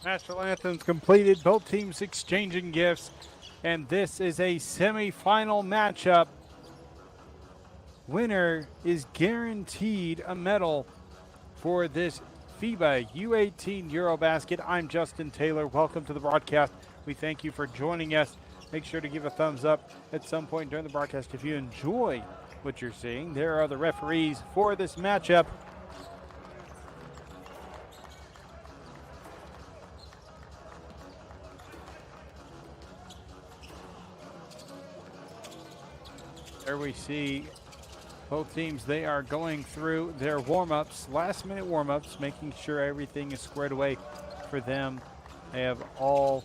National anthems completed, both teams exchanging gifts, and this is a semifinal matchup. Winner is guaranteed a medal for this FIBA U18 EuroBasket. I'm Justin Taylor. Welcome to the broadcast. We thank you for joining us. Make sure to give a thumbs up at some point during the broadcast if you enjoy what you're seeing. There are the referees for this matchup. There we see both teams. They are going through their warm-ups, last-minute warm-ups, making sure everything is squared away for them. They are all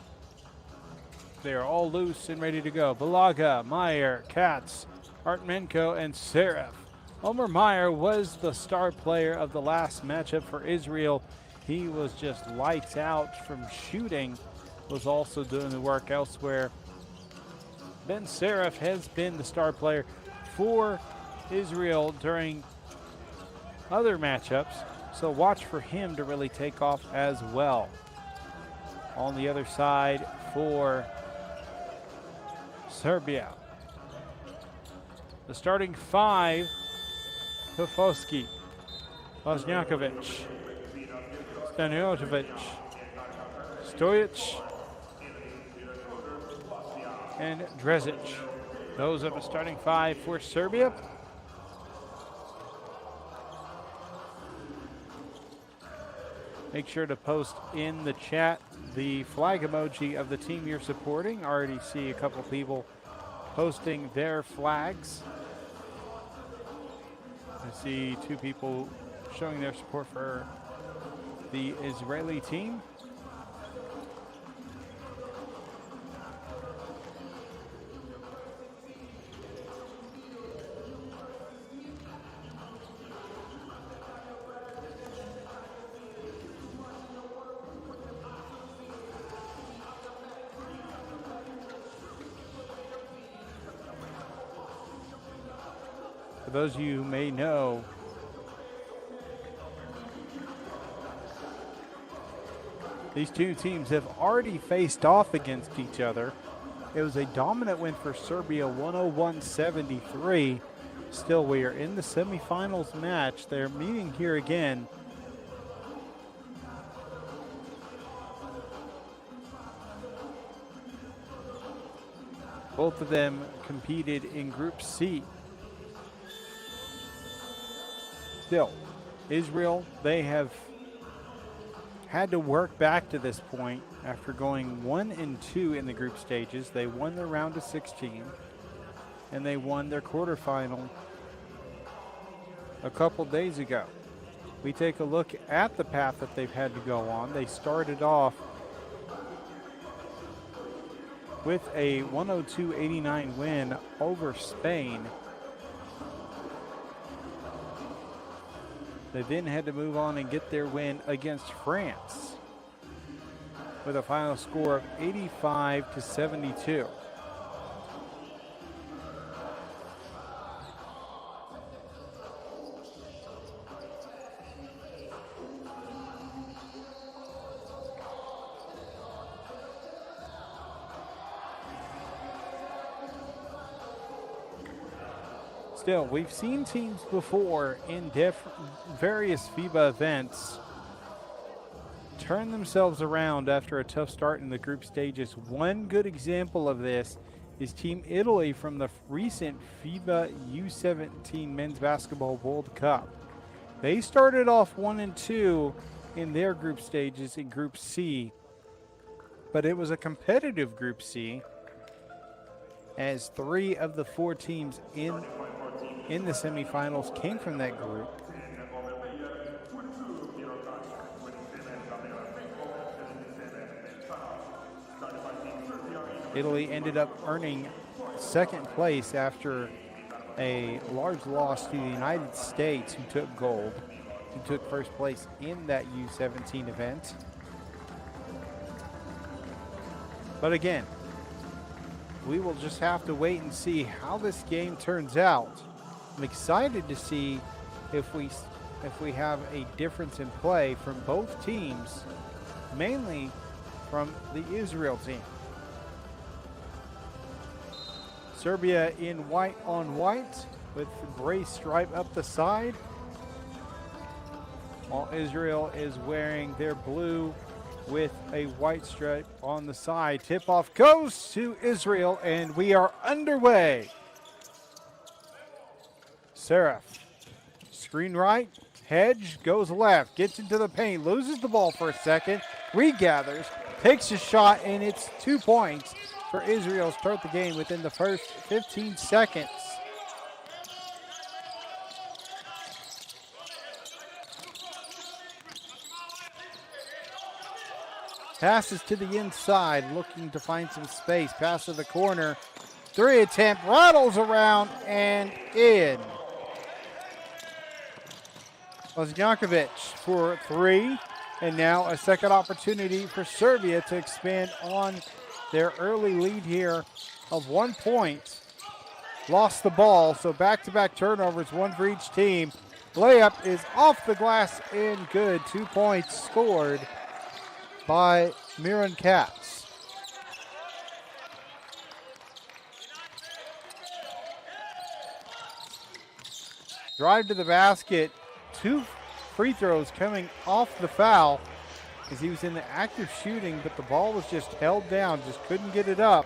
loose and ready to go. Balaga, Meyer, Katz, Artmenko, and Seraph. Omer Meyer was the star player of the last matchup for Israel. He was just lights out from shooting, was also doing the work elsewhere. Ben Seraph has been the star player for Israel during other matchups, so watch for him to really take off as well. On the other side for Serbia, the starting five: Pofowski, Voznjakovic, Staniotovic, Stojic, and Drezic. Those are the starting five for Serbia. Make sure to post in the chat the flag emoji of the team you're supporting. I already see a couple people posting their flags. I see two people showing their support for the Israeli team. For those of you who may know, these two teams have already faced off against each other. It was a dominant win for Serbia, 101-73. Still, we are in the semifinals match. They're meeting here again. Both of them competed in Group C. Still, Israel, they have had to work back to this point after going 1-2 in the group stages. They won their round of 16, and they won their quarterfinal a couple days ago. We take a look at the path that they've had to go on. They started off with a 102-89 win over Spain. They then had to move on and get their win against France with a final score of 85-72. Still, we've seen teams before in various FIBA events turn themselves around after a tough start in the group stages. One good example of this is Team Italy from the recent FIBA U17 Men's Basketball World Cup. They started off 1-2 in their group stages in Group C, but it was a competitive Group C as 3 of the 4 teams in the semifinals came from that group. Italy ended up earning second place after a large loss to the United States, who took gold, who took first place in that U17 event. But again, we will just have to wait and see how this game turns out. I'm excited to see if we have a difference in play from both teams, mainly from the Israel team. Serbia in white on white with gray stripe up the side, while Israel is wearing their blue with a white stripe on the side. Tip-off goes to Israel, and we are underway. Seraph, screen right, hedge, goes left, gets into the paint, loses the ball for a second, regathers, takes a shot, and it's 2 points for Israel. Start the game within the first 15 seconds. Passes to the inside, looking to find some space. Pass to the corner. 3 attempt, rattles around and in. Ozjankovic for 3. And now a second opportunity for Serbia to expand on their early lead here of 1 point. Lost the ball, so back-to-back turnovers, one for each team. Layup is off the glass and good. 2 points scored by Miran Katz. Drive to the basket. 2 free throws coming off the foul as he was in the act of shooting, but the ball was just held down, just couldn't get it up.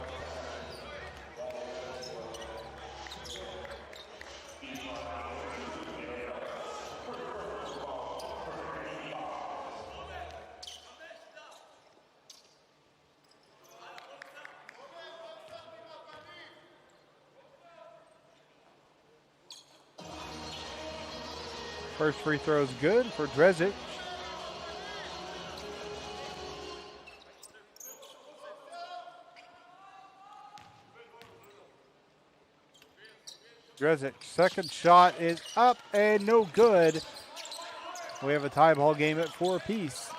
First free throw is good for Drezic. Drezic, second shot is up and no good. We have a tie ball game at 4 apiece.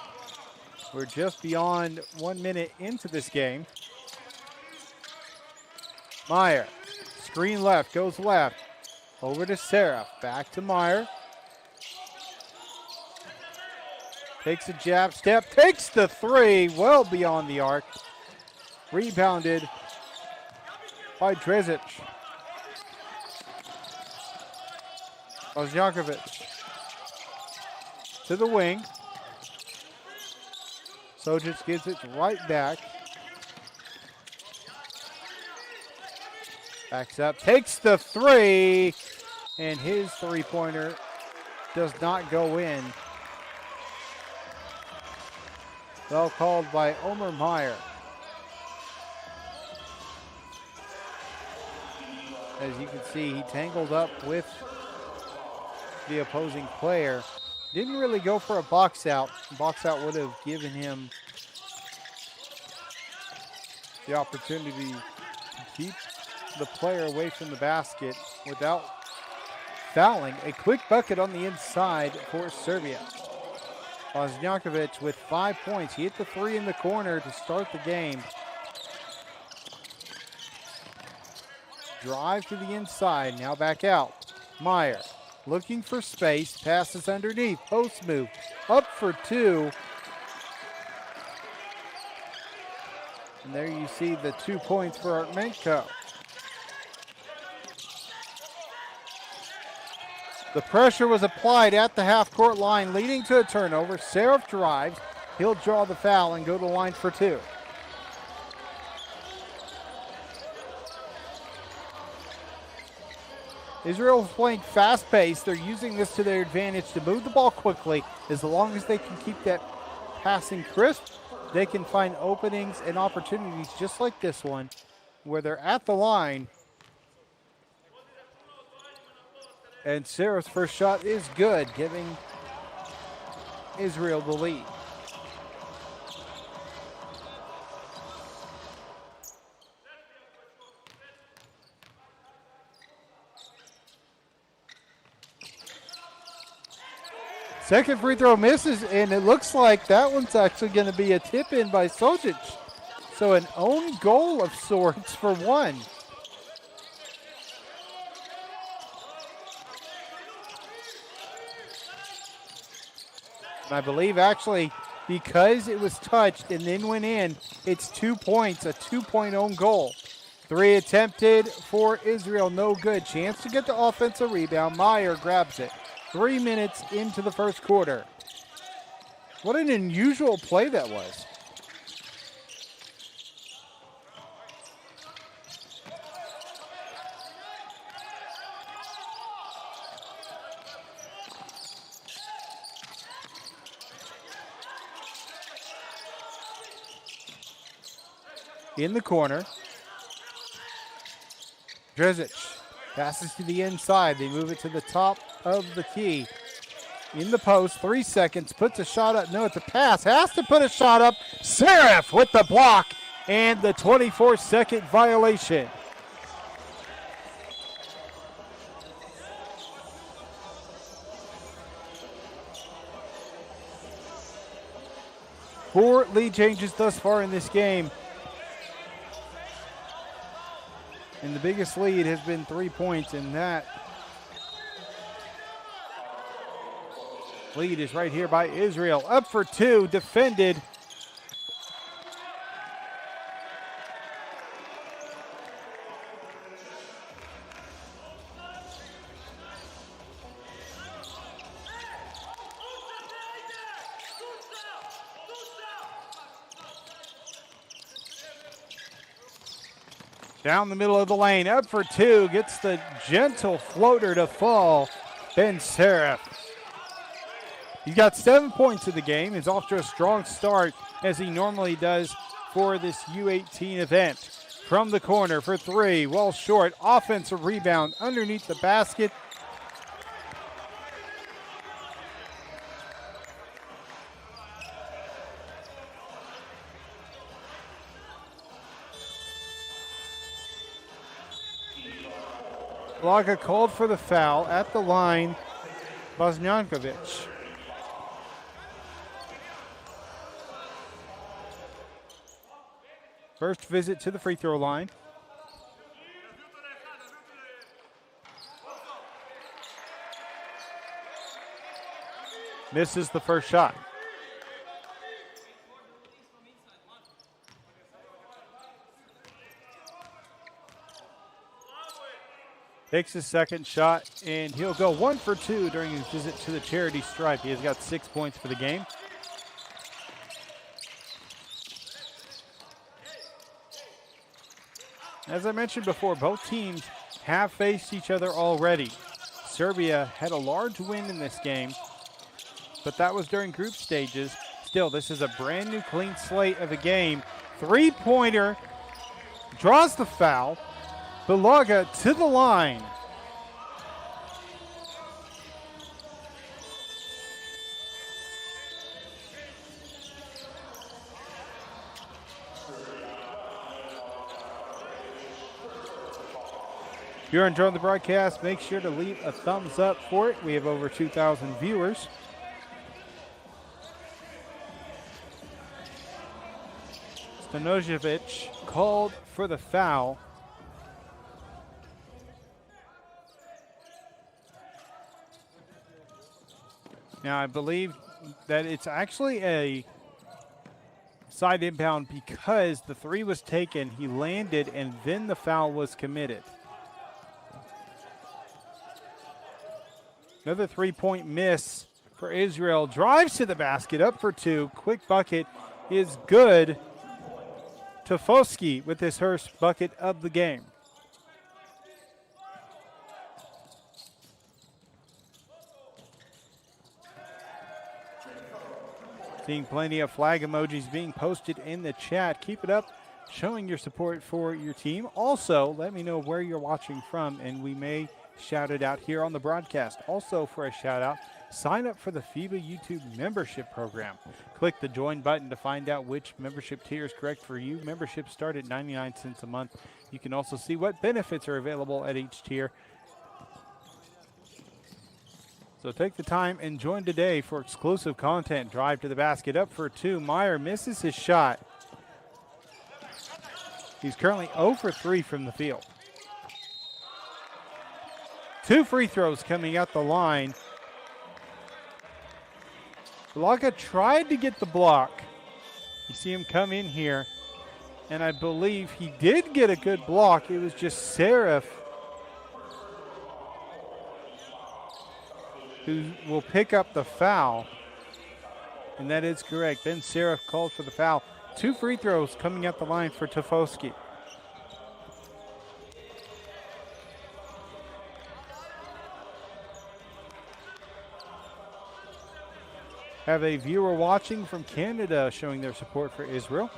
We're just beyond 1 minute into this game. Meyer, screen left, goes left. Over to Seraph, back to Meyer. Takes a jab step, takes the 3, well beyond the arc. Rebounded by Drezic. Ozjankovic to the wing. Sojic gives it right back. Backs up, takes the 3, and his three-pointer does not go in. Foul called by Omer Meyer. As you can see, he tangled up with the opposing player. Didn't really go for a box out. Box out would have given him the opportunity to keep the player away from the basket without fouling. A quick bucket on the inside for Serbia. Ozjankovic with 5 points. He hit the 3 in the corner to start the game. Drive to the inside, now back out. Meyer looking for space, passes underneath, post move, up for 2. And there you see the 2 points for Artmenko. The pressure was applied at the half-court line, leading to a turnover. Seraph drives. He'll draw the foul and go to the line for 2. Israel is playing fast-paced. They're using this to their advantage to move the ball quickly. As long as they can keep that passing crisp, they can find openings and opportunities just like this one, where they're at the line. And Seraph's first shot is good, giving Israel the lead. Second free throw misses, and it looks like that one's actually going to be a tip-in by Sojic. So an own goal of sorts for 1. And I believe actually because it was touched and then went in, it's 2 points, a 2-point own goal. 3 attempted for Israel, no good. Chance to get the offensive rebound. Meyer grabs it. 3 minutes into the first quarter. What an unusual play that was. In the corner. Drzic passes to the inside. They move it to the top of the key. In the post, 3 seconds, puts a shot up. No, it's a pass. Has to put a shot up. Serif with the block and the 24-second violation. Four lead changes thus far in this game. And the biggest lead has been 3 points, and that lead is right here by Israel. Up for 2, defended. Down the middle of the lane, up for 2, gets the gentle floater to fall. Ben Serif. He's got 7 points in the game. He's off to a strong start, as he normally does for this U18 event. From the corner for 3, well short. Offensive rebound underneath the basket. Blaga called for the foul at the line. Bosnjankovic. First visit to the free throw line. Misses the first shot. Takes his second shot, and he'll go 1 for 2 during his visit to the charity stripe. He has got 6 points for the game. As I mentioned before, both teams have faced each other already. Serbia had a large win in this game, but that was during group stages. Still, this is a brand new clean slate of a game. 3-pointer, draws the foul. Balaga to the line. If you're enjoying the broadcast, make sure to leave a thumbs up for it. We have over 2,000 viewers. Stanojevic called for the foul. Now, I believe that it's actually a side inbound because the 3 was taken, he landed, and then the foul was committed. Another 3-point miss for Israel. Drives to the basket, up for 2. Quick bucket is good. Tofoski with his first bucket of the game. Seeing plenty of flag emojis being posted in the chat. Keep it up, showing your support for your team. Also, let me know where you're watching from, and we may shout it out here on the broadcast. Also, for a shout out, sign up for the FIBA YouTube membership program. Click the join button to find out which membership tier is correct for you. Memberships start at 99 cents a month. You can also see what benefits are available at each tier. So take the time and join today for exclusive content. Drive to the basket, up for 2. Meyer misses his shot. He's currently 0 for 3 from the field. 2 free throws coming out the line Blaka tried to get the block. You see him come in here, and I believe he did get a good block. It was just Serif who will pick up the foul. And that is correct. Ben Serif called for the foul. 2 free throws coming at the line for Tofoski. Have a viewer watching from Canada showing their support for Israel.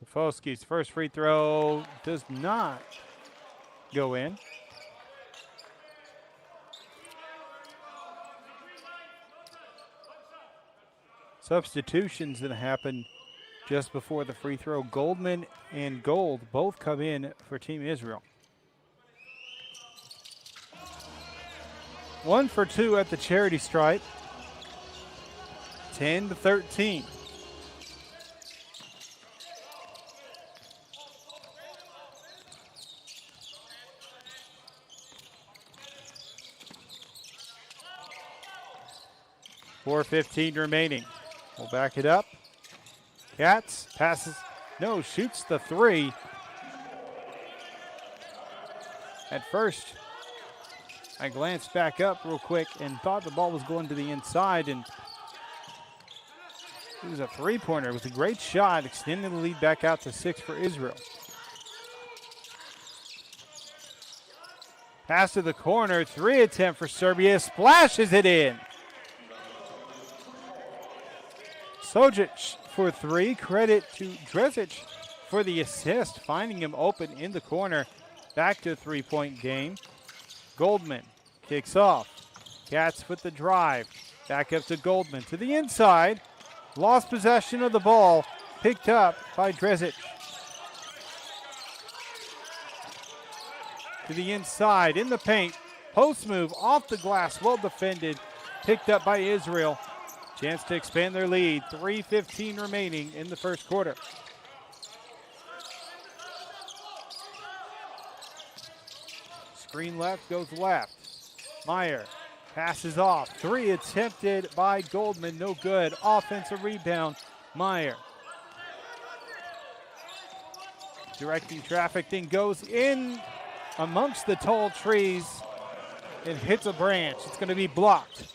Tofoski's first free throw does not go in. Substitutions that happened just before the free throw. Goldman and Gold both come in for Team Israel. 1 for 2 at the charity stripe. 10-13. .4:15 remaining. We'll back it up. Katz passes, no, shoots the 3. At first, I glanced back up real quick and thought the ball was going to the inside, and it was a 3-pointer. It was a great shot, extending the lead back out to 6 for Israel. Pass to the corner, 3 attempt for Serbia, splashes it in. Sojic for 3, credit to Drezic for the assist, finding him open in the corner. Back to a 3-point game. Goldman kicks off. Katz with the drive. Back up to Goldman to the inside. Lost possession of the ball, picked up by Drezic. To the inside, in the paint. Post move off the glass, well defended. Picked up by Israel. Chance to expand their lead. 3:15 remaining in the first quarter. Screen left goes left. Meyer passes off. 3 attempted by Goldman. No good. Offensive rebound. Meyer. Directing traffic, then goes in amongst the tall trees and hits a branch. It's going to be blocked.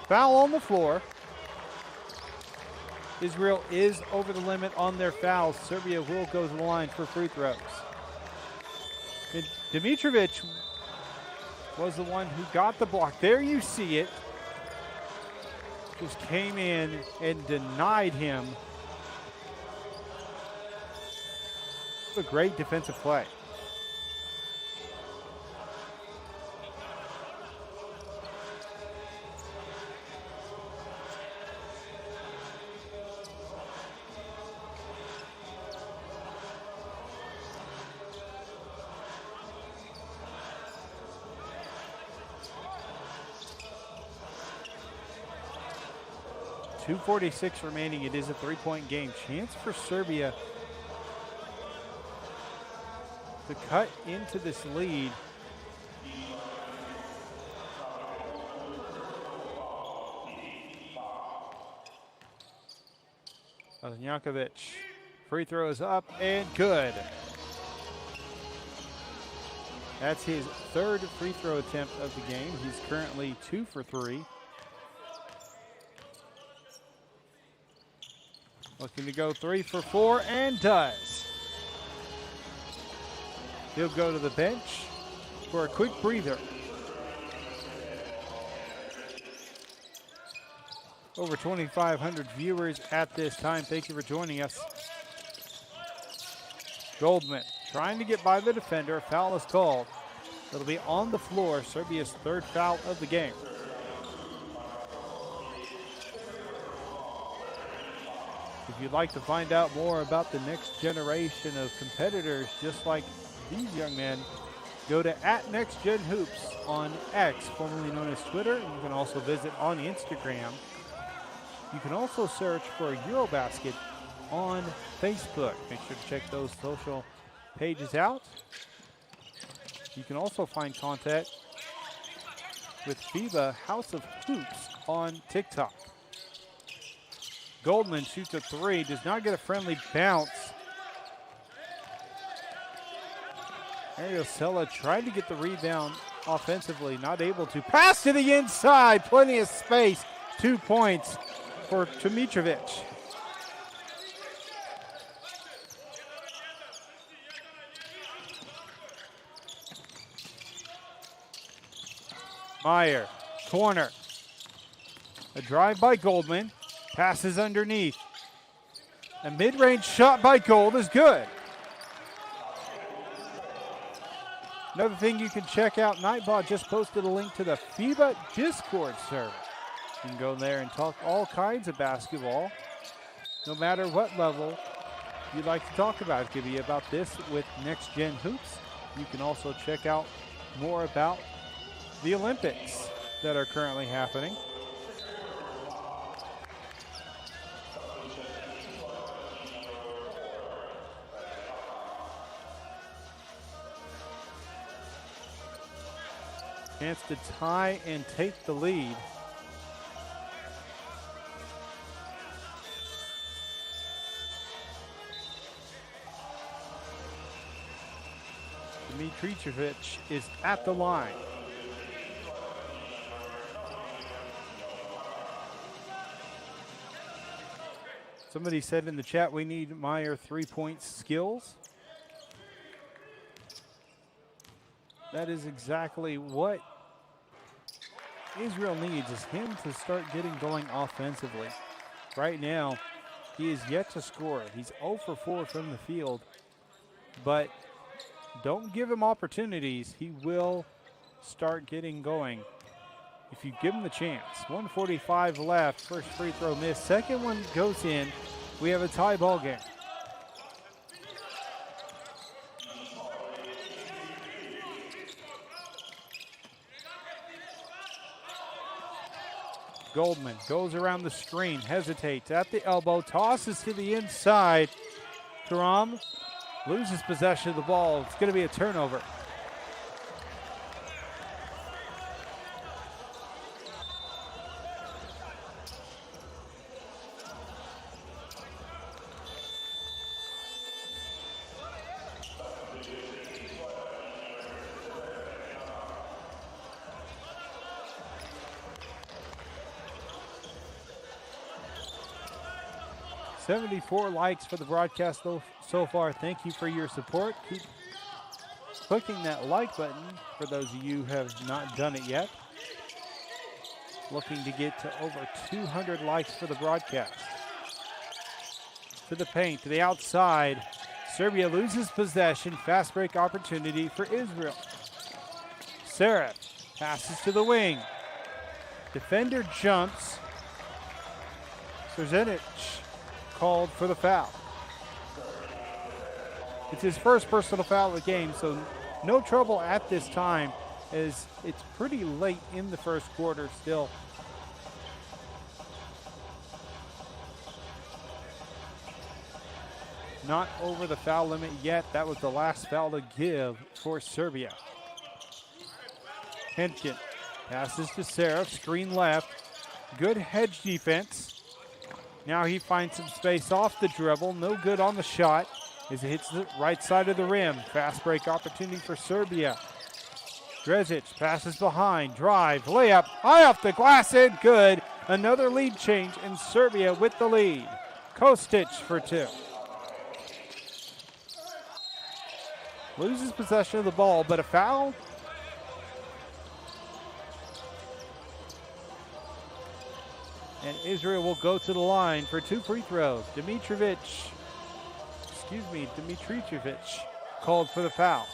Foul on the floor. Israel is over the limit on their fouls. Serbia will go to the line for free throws. And Dimitrovic was the one who got the block. There you see it. Just came in and denied him. A great defensive play. .246 remaining. It is a 3-point game. Chance for Serbia to cut into this lead. Jankovic, free throw is up and good. That's his 3rd free throw attempt of the game. He's currently 2 for 3. Looking to go 3 for 4 and does. He'll go to the bench for a quick breather. Over 2,500 viewers at this time. Thank you for joining us. Goldman trying to get by the defender. Foul is called. It'll be on the floor. Serbia's 3rd foul of the game. If you'd like to find out more about the next generation of competitors just like these young men, go to @NextGenHoops on X, formerly known as Twitter. You can also visit on Instagram. You can also search for EuroBasket on Facebook. Make sure to check those social pages out. You can also find content with FIBA House of Hoops on TikTok. Goldman shoots a three, does not get a friendly bounce. Seller tried to get the rebound offensively, not able to. Pass to the inside, plenty of space. 2 points for Dimitrovic. Meyer, corner. A drive by Goldman. Passes underneath. A mid-range shot by Gold is good. Another thing you can check out, Nightbot just posted a link to the FIBA Discord server. You can go there and talk all kinds of basketball, no matter what level you'd like to talk about. It could be about this with Next Gen Hoops. You can also check out more about the Olympics that are currently happening. Chance to tie and take the lead. Dimitrovic is at the line. Somebody said in the chat we need Meyer 3-point skills. That is exactly what Israel needs, is him to start getting going offensively. Right now, he is yet to score. He's 0 for 4 from the field, but don't give him opportunities. He will start getting going if you give him the chance. 1:45 left, first free throw missed. Second one goes in. We have a tie ball game. Goldman goes around the screen, hesitates at the elbow, tosses to the inside. Karam loses possession of the ball. It's going to be a turnover. $74 likes for the broadcast so far. Thank you for your support. Keep clicking that like button for those of you who have not done it yet. Looking to get to over 200 likes for the broadcast. To the paint, to the outside. Serbia loses possession. Fast break opportunity for Israel. Serif passes to the wing. Defender jumps. Trzenic called for the foul. It's his first personal foul of the game, so no trouble at this time, as it's pretty late in the first quarter still. Not over the foul limit yet. That was the last foul to give for Serbia. Hentgen passes to Serif, screen left. Good hedge defense. Now he finds some space off the dribble. No good on the shot as it hits the right side of the rim. Fast break opportunity for Serbia. Drezic passes behind. Drive, layup, high off the glass and good. Another lead change and Serbia with the lead. Kostic for two. Loses possession of the ball, but a foul. And Israel will go to the line for two free throws. Dimitrovic called for the foul.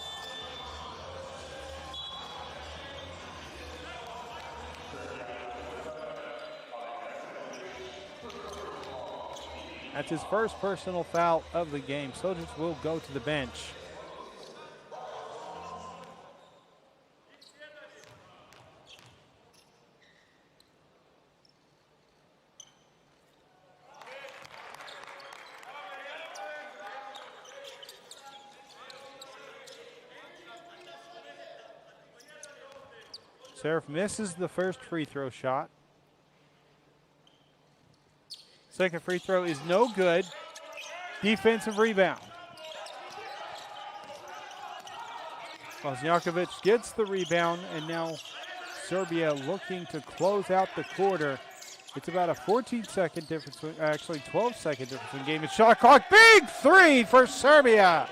That's his first personal foul of the game. Sojic will go to the bench. Serf misses the first free throw shot. Second free throw is no good. Defensive rebound. Bosnjakovic gets the rebound, and now Serbia looking to close out the quarter. It's about a 14-second difference, actually 12-second difference in game and shot clock. Big three for Serbia.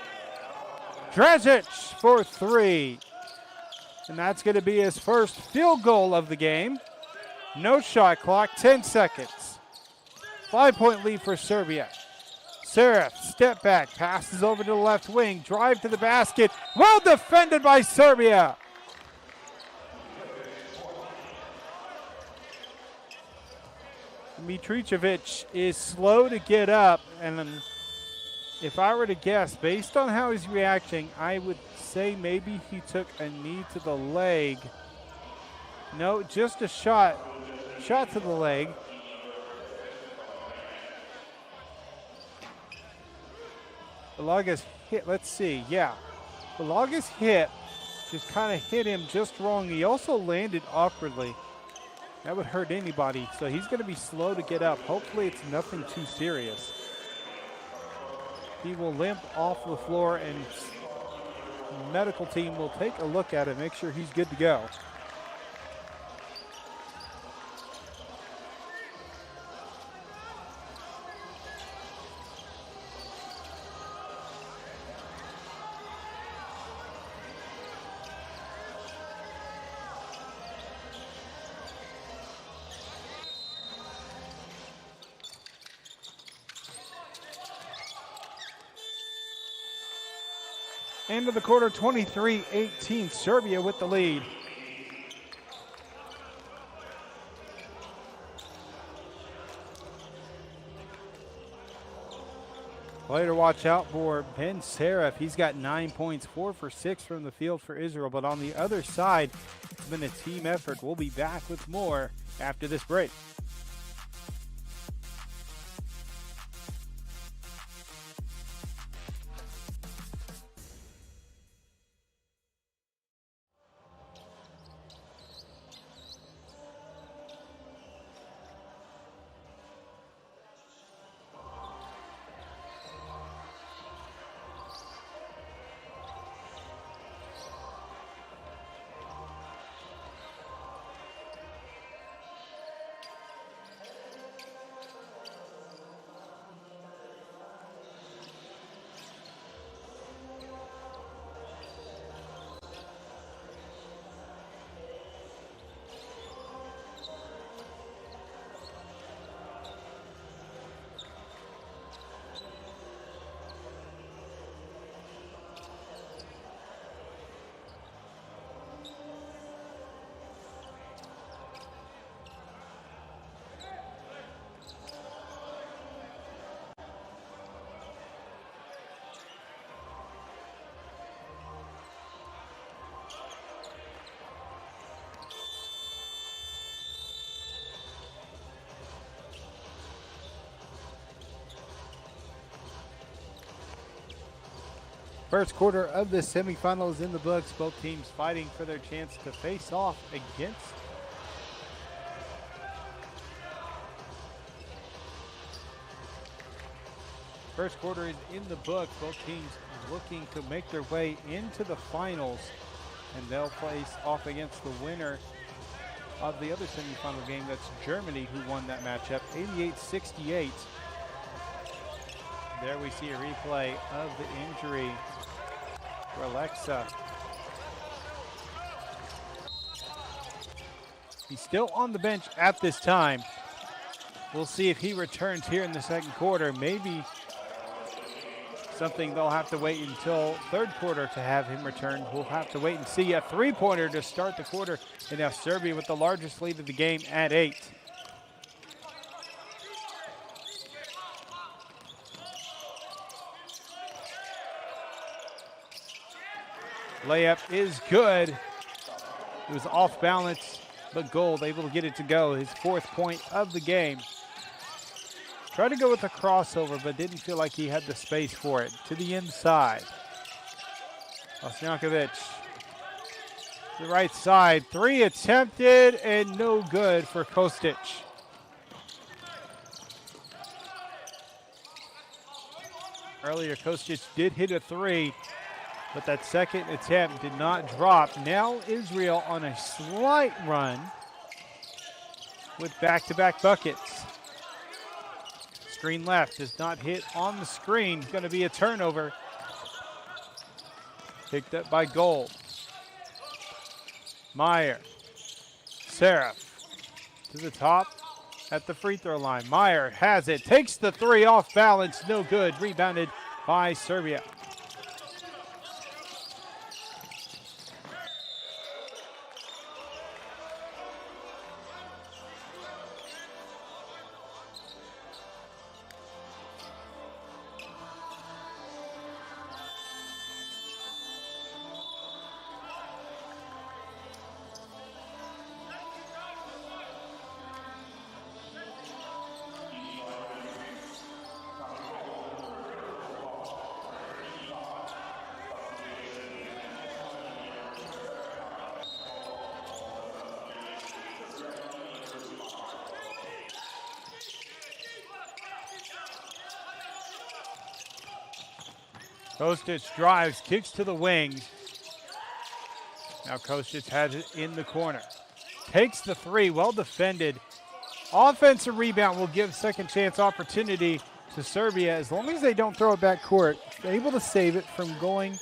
Dragic for three. And that's going to be his first field goal of the game. No shot clock, 10 seconds. 5-point lead for Serbia. Serif, step back, passes over to the left wing, drive to the basket. Well defended by Serbia. Mitricevic is slow to get up, and if I were to guess, based on how he's reacting, I would say maybe he took a knee to the leg. No, just a shot to the leg. Balaga's hit, let's see, yeah. Balaga's hit just kind of hit him just wrong. He also landed awkwardly. That would hurt anybody, so he's going to be slow to get up. Hopefully it's nothing too serious. He will limp off the floor, and the medical team will take a look at it, make sure he's good to go. End of the quarter, 23-18, Serbia with the lead. Player to watch out for, Ben Serif. He's got 9 points, 4 for 6 from the field for Israel. But on the other side, it's been a team effort. We'll be back with more after this break. First quarter of the semifinal is in the books. Both teams fighting for their chance to face off against first quarter is in the books. Both teams looking to make their way into the finals, and they'll face off against the winner of the other semifinal game. That's Germany, who won that matchup 88-68. There we see a replay of the injury for Alexa. He's still on the bench at this time. We'll see if he returns here in the second quarter. Maybe something they'll have to wait until third quarter to have him return. We'll have to wait and see. A three-pointer to start the quarter. And now Serbia with the largest lead of the game at 8. Layup is good. It was off balance, but Gold able to get it to go. His 4th point of the game. Tried to go with a crossover, but didn't feel like he had the space for it. To the inside. Bosnjakovic the right side. Three attempted and no good for Kostic. Earlier, Kostic did hit a three, but that second attempt did not drop. Now Israel on a slight run with back-to-back buckets. Screen left does not hit on the screen. It's going to be a turnover. Picked up by Gold. Meyer. Seraph to the top at the free throw line. Meyer has it. Takes the three off balance. No good. Rebounded by Serbia. Kostic drives, kicks to the wing. Now Kostic has it in the corner. Takes the three, well defended. Offensive rebound will give second chance opportunity to Serbia as long as they don't throw it back court. Able to save it from going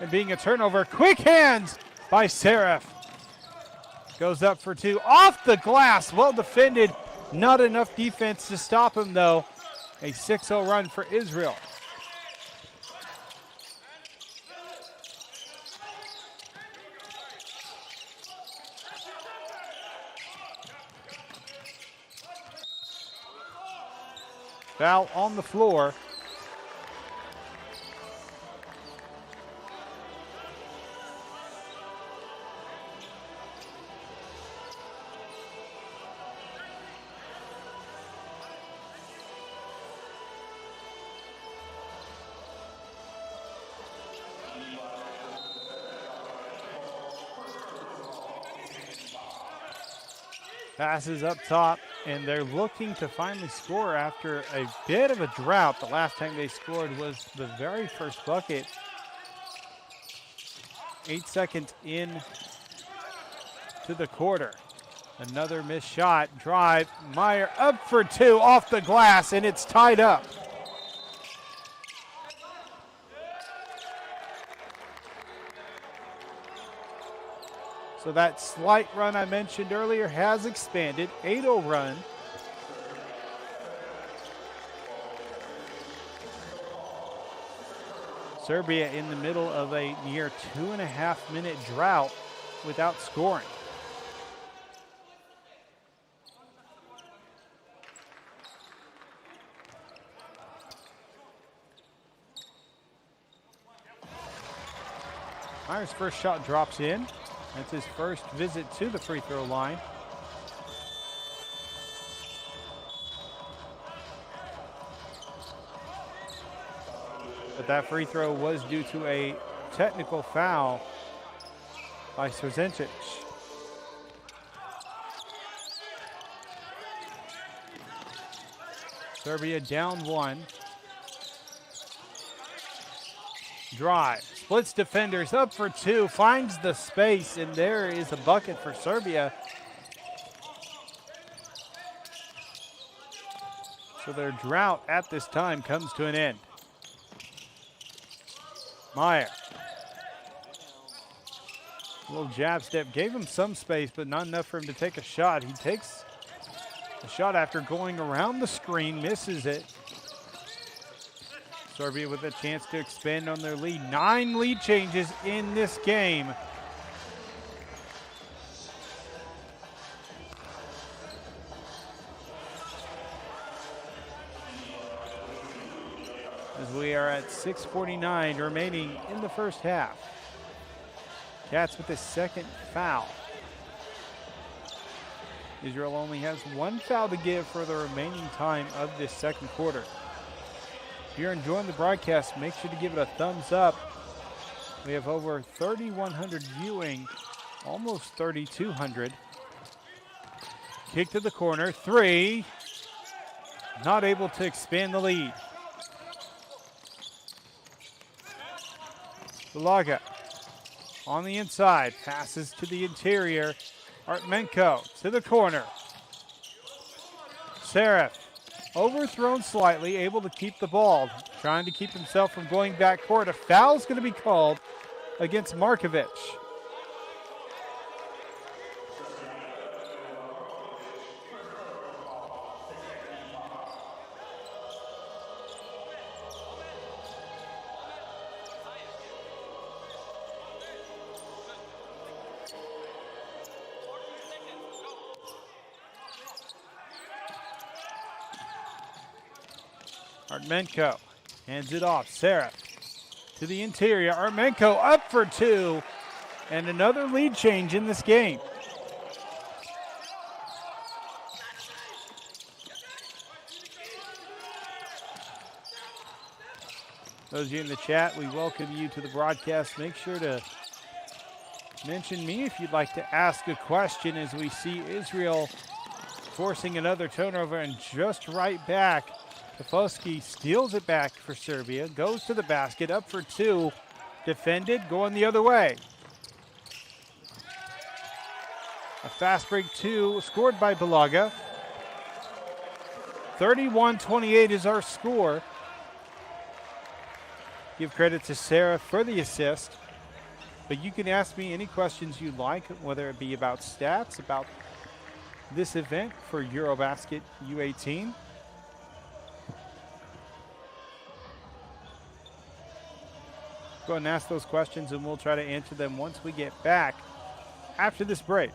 and being a turnover. Quick hands by Seraph. Goes up for two. Off the glass, well defended. Not enough defense to stop him though. A 6-0 run for Israel. Foul on the floor. Passes up top, and they're looking to finally score after a bit of a drought. The last time they scored was the very first bucket. 8 seconds in to the quarter. Another missed shot. Drive. Meyer up for two off the glass, and it's tied up. So that slight run I mentioned earlier has expanded. 8-0 run. Serbia in the middle of a near 2.5-minute drought without scoring. Meyer's first shot drops in. That's his first visit to the free throw line. But that free throw was due to a technical foul by Srzencic. Serbia down one. Drive, splits defenders, up for two, finds the space, and there is a bucket for Serbia. So their drought at this time comes to an end. Meyer. A little jab step, gave him some space, but not enough for him to take a shot. He takes a shot after going around the screen, misses it. Serbia with a chance to expand on their lead. 9 lead changes in this game. As we are at 6:49 remaining in the first half. Cats with the second foul. Israel only has 1 foul to give for the remaining time of this second quarter. If you're enjoying the broadcast, make sure to give it a thumbs up. We have over 3,100 viewing, almost 3,200. Kick to the corner, 3. Not able to expand the lead. Bulaga on the inside, passes to the interior. Artmenko to the corner. Seraph overthrown slightly, able to keep the ball, trying to keep himself from going back court. A foul's going to be called against Markovic. Artmenko hands it off. Seraph to the interior. Artmenko up for 2. And another lead change in this game. Those of you in the chat, we welcome you to the broadcast. Make sure to mention me if you'd like to ask a question as we see Israel forcing another turnover and just right back. Tafosky steals it back for Serbia, goes to the basket, up for 2, defended, going the other way. A fast break 2 scored by Bulaga. 31-28 is our score. Give credit to Sarah for the assist, but you can ask me any questions you'd like, whether it be about stats, about this event for EuroBasket U18. Go ahead and ask those questions, and we'll try to answer them once we get back after this break.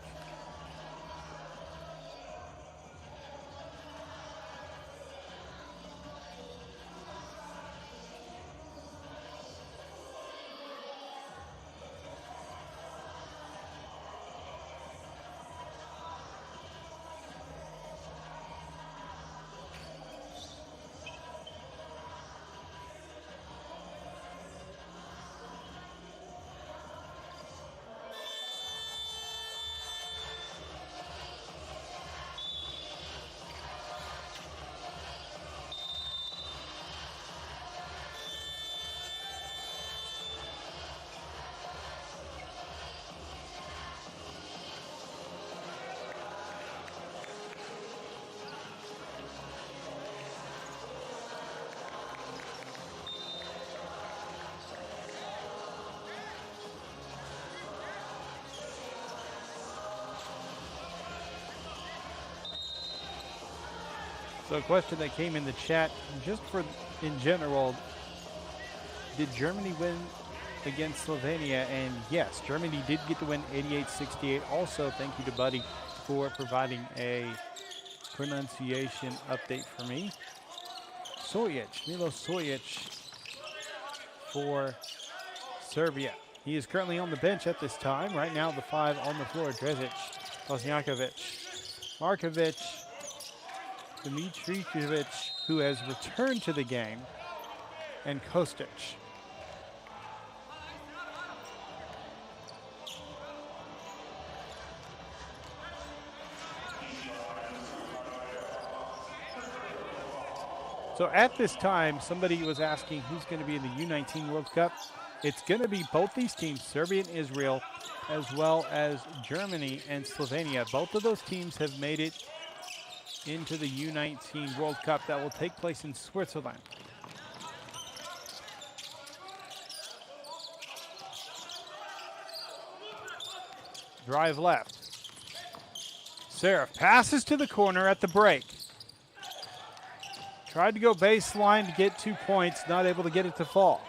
So a question that came in the chat, just for in general, did Germany win against Slovenia? And yes, Germany did get the win 88-68. Also, thank you to Buddy for providing a pronunciation update for me. Milo Sojic for Serbia. He is currently on the bench at this time. Right now, the 5 on the floor, Drezic, Bosnjakovic, Markovic, Dimitrijevic, who has returned to the game, and Kostic. So at this time, somebody was asking who's going to be in the U19 World Cup. It's going to be both these teams, Serbia and Israel, as well as Germany and Slovenia. Both of those teams have made it into the U19 World Cup that will take place in Switzerland. Drive left. Seraph passes to the corner at the break. Tried to go baseline to get 2 points, not able to get it to fall.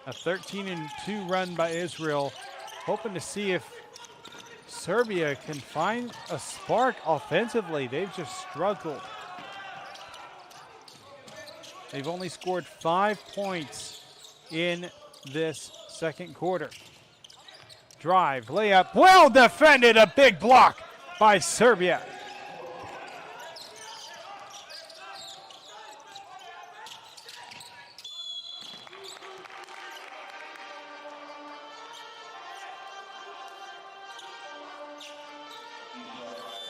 A 13-2 run by Israel, hoping to see if Serbia can find a spark offensively. They've just struggled. They've only scored 5 points in this second quarter. Drive, layup, well defended, a big block by Serbia.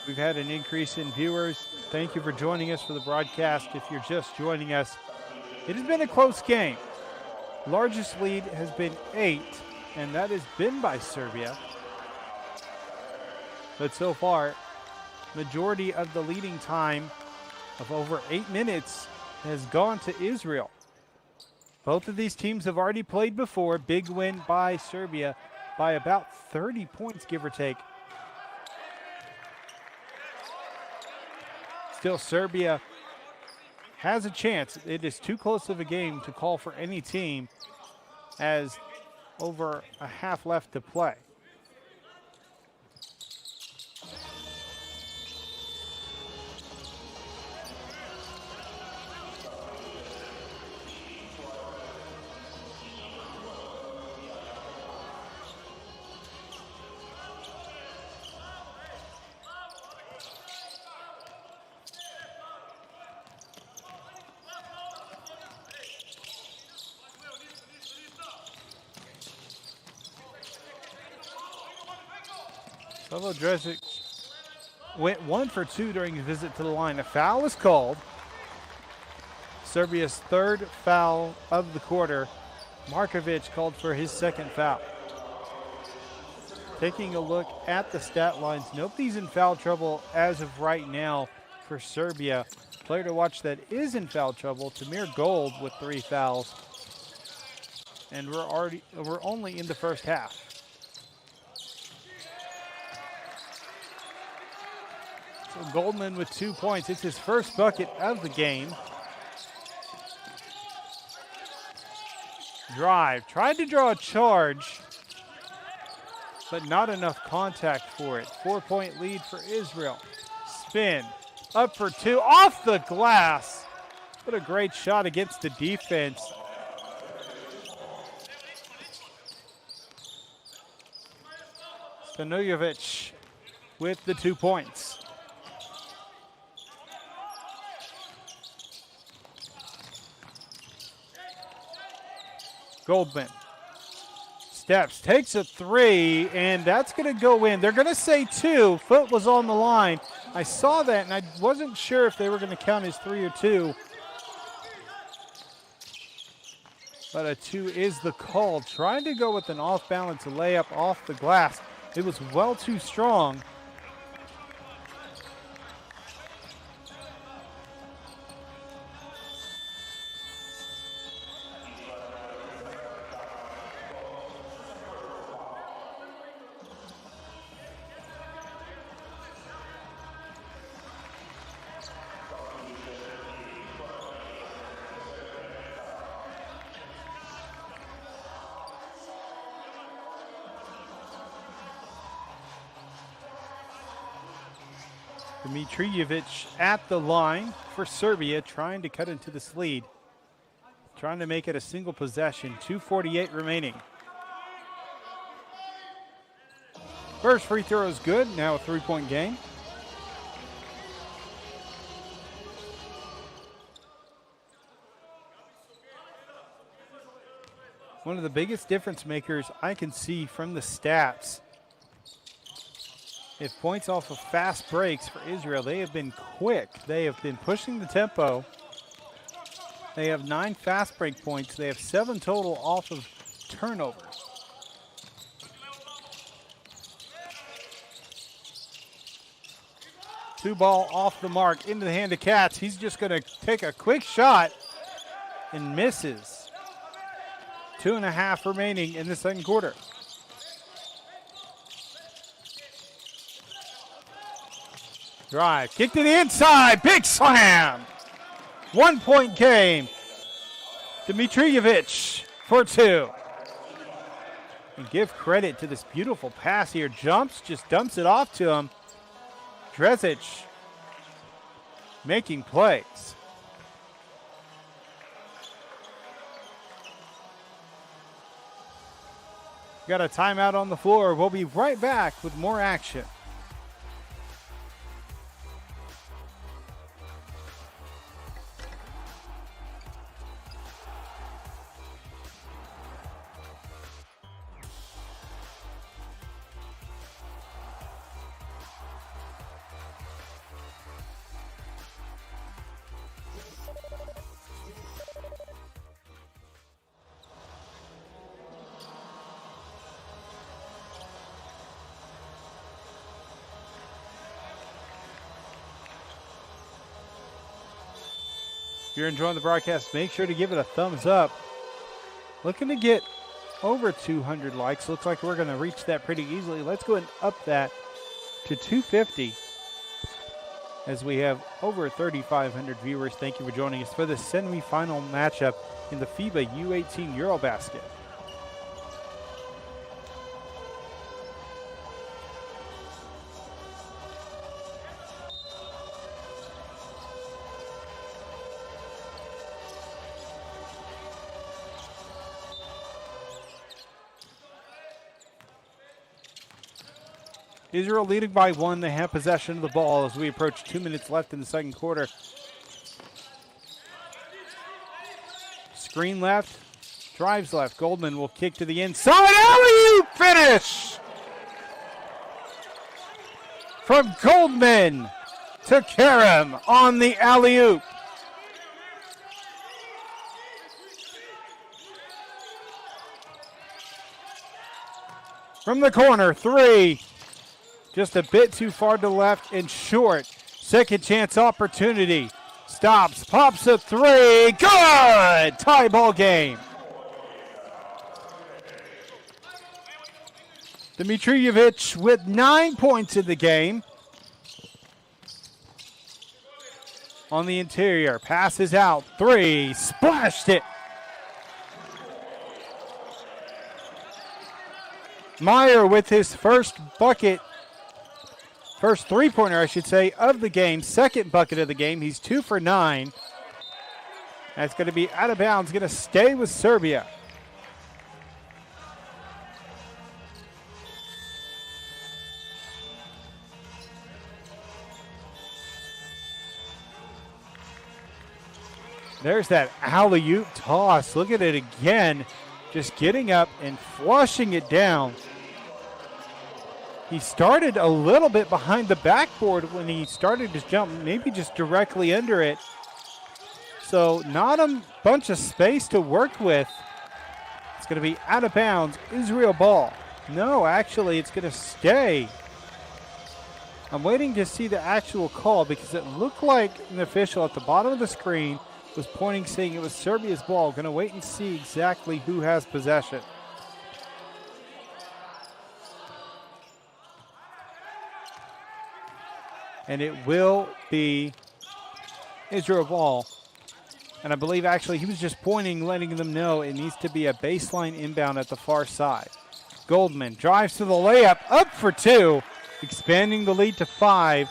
We've had an increase in viewers. Thank you for joining us for the broadcast. If you're just joining us, it has been a close game. Largest lead has been 8, and that has been by Serbia. But so far, majority of the leading time of over 8 minutes has gone to Israel. Both of these teams have already played before. Big win by Serbia by about 30 points, give or take. Still, Serbia has a chance. It is too close of a game to call for any team, as over a half left to play. Savo Dresic went 1 for 2 during his visit to the line. A foul was called. Serbia's third foul of the quarter. Markovic called for his second foul. Taking a look at the stat lines, nobody's in foul trouble as of right now for Serbia. Player to watch that is in foul trouble, Tamir Gold with 3 fouls. And we're only in the first half. So Goldman with 2 points. It's his first bucket of the game. Drive. Tried to draw a charge, but not enough contact for it. 4-point lead for Israel. Spin. Up for 2. Off the glass. What a great shot against the defense. Stanojevic with the 2 points. Goldman steps, takes a 3, and that's going to go in. They're going to say 2. Foot was on the line. I saw that, and I wasn't sure if they were going to count as 3 or 2. But a 2 is the call. Trying to go with an off-balance layup off the glass. It was well too strong. Dimitrijevic at the line for Serbia, trying to cut into this lead. Trying to make it a single possession. 2:48 remaining. First free throw is good. Now a 3-point game. One of the biggest difference makers I can see from the stats, if points off of fast breaks for Israel, they have been quick. They have been pushing the tempo. They have 9 fast break points. They have 7 total off of turnovers. Two ball off the mark into the hand of Katz. He's just going to take a quick shot and misses. 2.5 remaining in the second quarter. Drive, kick to the inside, big slam. 1-point game. Dimitrijevic for 2. And give credit to this beautiful pass here. Jumps, just dumps it off to him. Dresic making plays. Got a timeout on the floor. We'll be right back with more action. If you're enjoying the broadcast, make sure to give it a thumbs up. Looking to get over 200 likes. Looks like we're going to reach that pretty easily. Let's go and up that to 250 as we have over 3,500 viewers. Thank you for joining us for the semifinal matchup in the FIBA U18 EuroBasket. Israel leading by 1. They have possession of the ball as we approach 2 minutes left in the second quarter. Screen left, drives left. Goldman will kick to the inside. Alley-oop finish from Goldman to Karam on the alley-oop. From the corner, 3. Just a bit too far to the left and short. Second chance opportunity. Stops, pops a 3. Good! Tie ball game. Dmitrijevic with 9 points in the game. On the interior, passes out. 3, splashed it. Meyer with his first bucket. First three-pointer, I should say, of the game. Second bucket of the game. He's 2 for 9. That's going to be out of bounds. Going to stay with Serbia. There's that alley-oop toss. Look at it again. Just getting up and flushing it down. He started a little bit behind the backboard when he started his jump, maybe just directly under it. So not a bunch of space to work with. It's going to be out of bounds. Israel ball. No, actually, it's going to stay. I'm waiting to see the actual call because it looked like an official at the bottom of the screen was pointing, saying it was Serbia's ball. Going to wait and see exactly who has possession. And it will be Israel ball. And I believe actually he was just pointing, letting them know it needs to be a baseline inbound at the far side. Goldman drives to the layup, up for 2, expanding the lead to 5.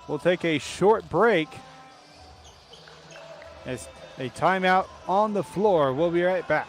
We'll take a short break as a timeout on the floor. We'll be right back.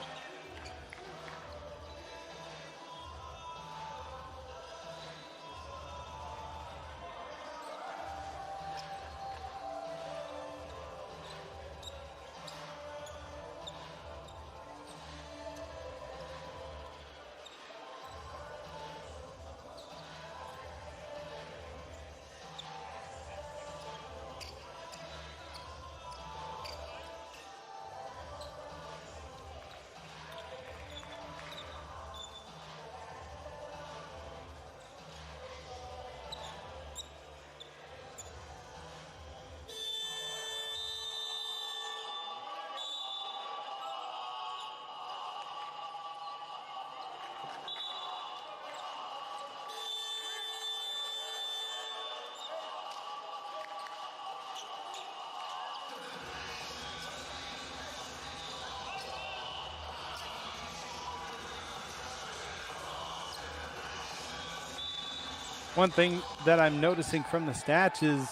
One thing that I'm noticing from the stats is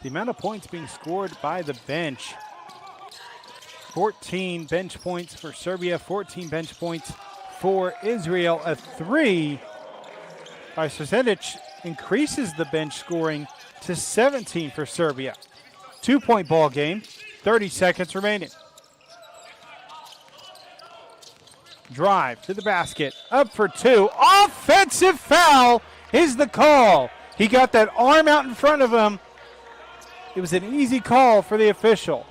the amount of points being scored by the bench. 14 bench points for Serbia, 14 bench points for Israel. A 3 by Srđanić increases the bench scoring to 17 for Serbia. 2-point ball game, 30 seconds remaining. Drive to the basket, up for 2. Offensive foul is the call. He got that arm out in front of him. It was an easy call for the official.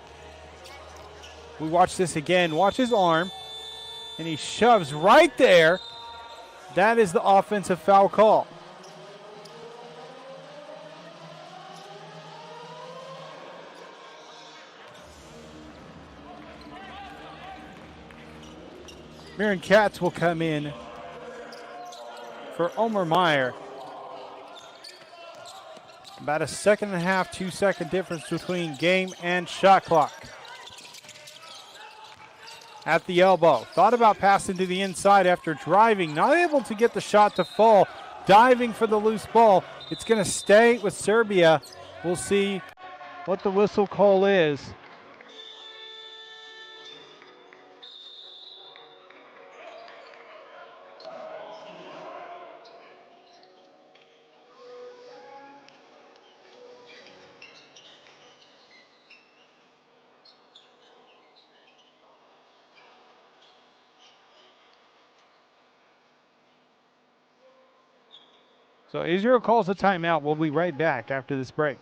We watch this again. Watch his arm. And he shoves right there. That is the offensive foul call. Miran Katz will come in for Omer Meyer. About a 1.5 seconds, 2-second difference between game and shot clock. At the elbow. Thought about passing to the inside after driving. Not able to get the shot to fall. Diving for the loose ball. It's going to stay with Serbia. We'll see what the whistle call is. So Israel calls a timeout. We'll be right back after this break.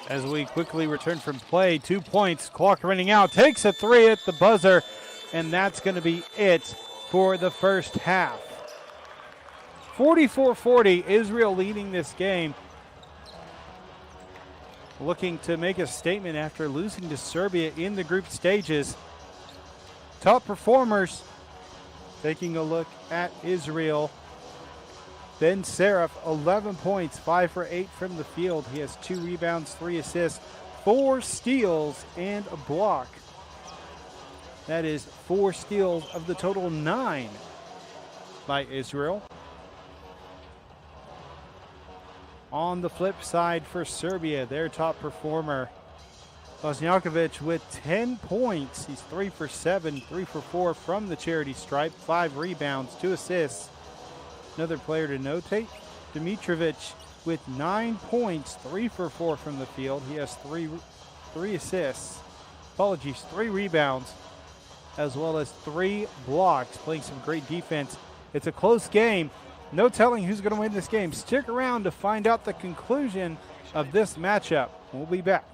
As we quickly return from play, 2 points, clock running out, takes a 3 at the buzzer, and that's going to be it for the first half. 44-40, Israel leading this game. Looking to make a statement after losing to Serbia in the group stages. Top performers, taking a look at Israel. Ben Seraph, 11 points, 5 for 8 from the field. He has 2 rebounds, 3 assists, 4 steals, and a block. That is 4 steals of the total 9 by Israel. On the flip side for Serbia, their top performer, Bosnjakovic with 10 points. He's 3 for 7, 3 for 4 from the charity stripe, 5 rebounds, 2 assists. Another player to notate, Dimitrovic with 9 points, 3 for 4 from the field. He has 3 assists, 3 rebounds, as well as 3 blocks, playing some great defense. It's a close game. No telling who's going to win this game. Stick around to find out the conclusion of this matchup. We'll be back.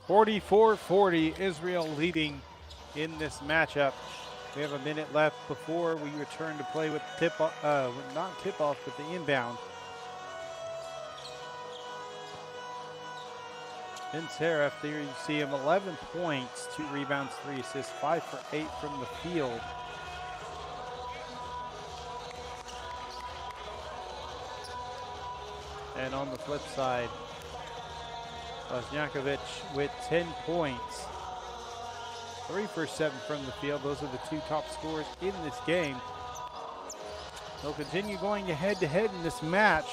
44-40, Israel leading in this matchup. We have a minute left before we return to play with not tip-off, but the inbound. Ben Seraph, there you see him, 11 points, 2 rebounds, 3 assists, 5 for 8 from the field. And on the flip side, Wozniakovic with 10 points, 3 for 7 from the field. Those are the 2 top scorers in this game. They'll continue going head-to-head in this match.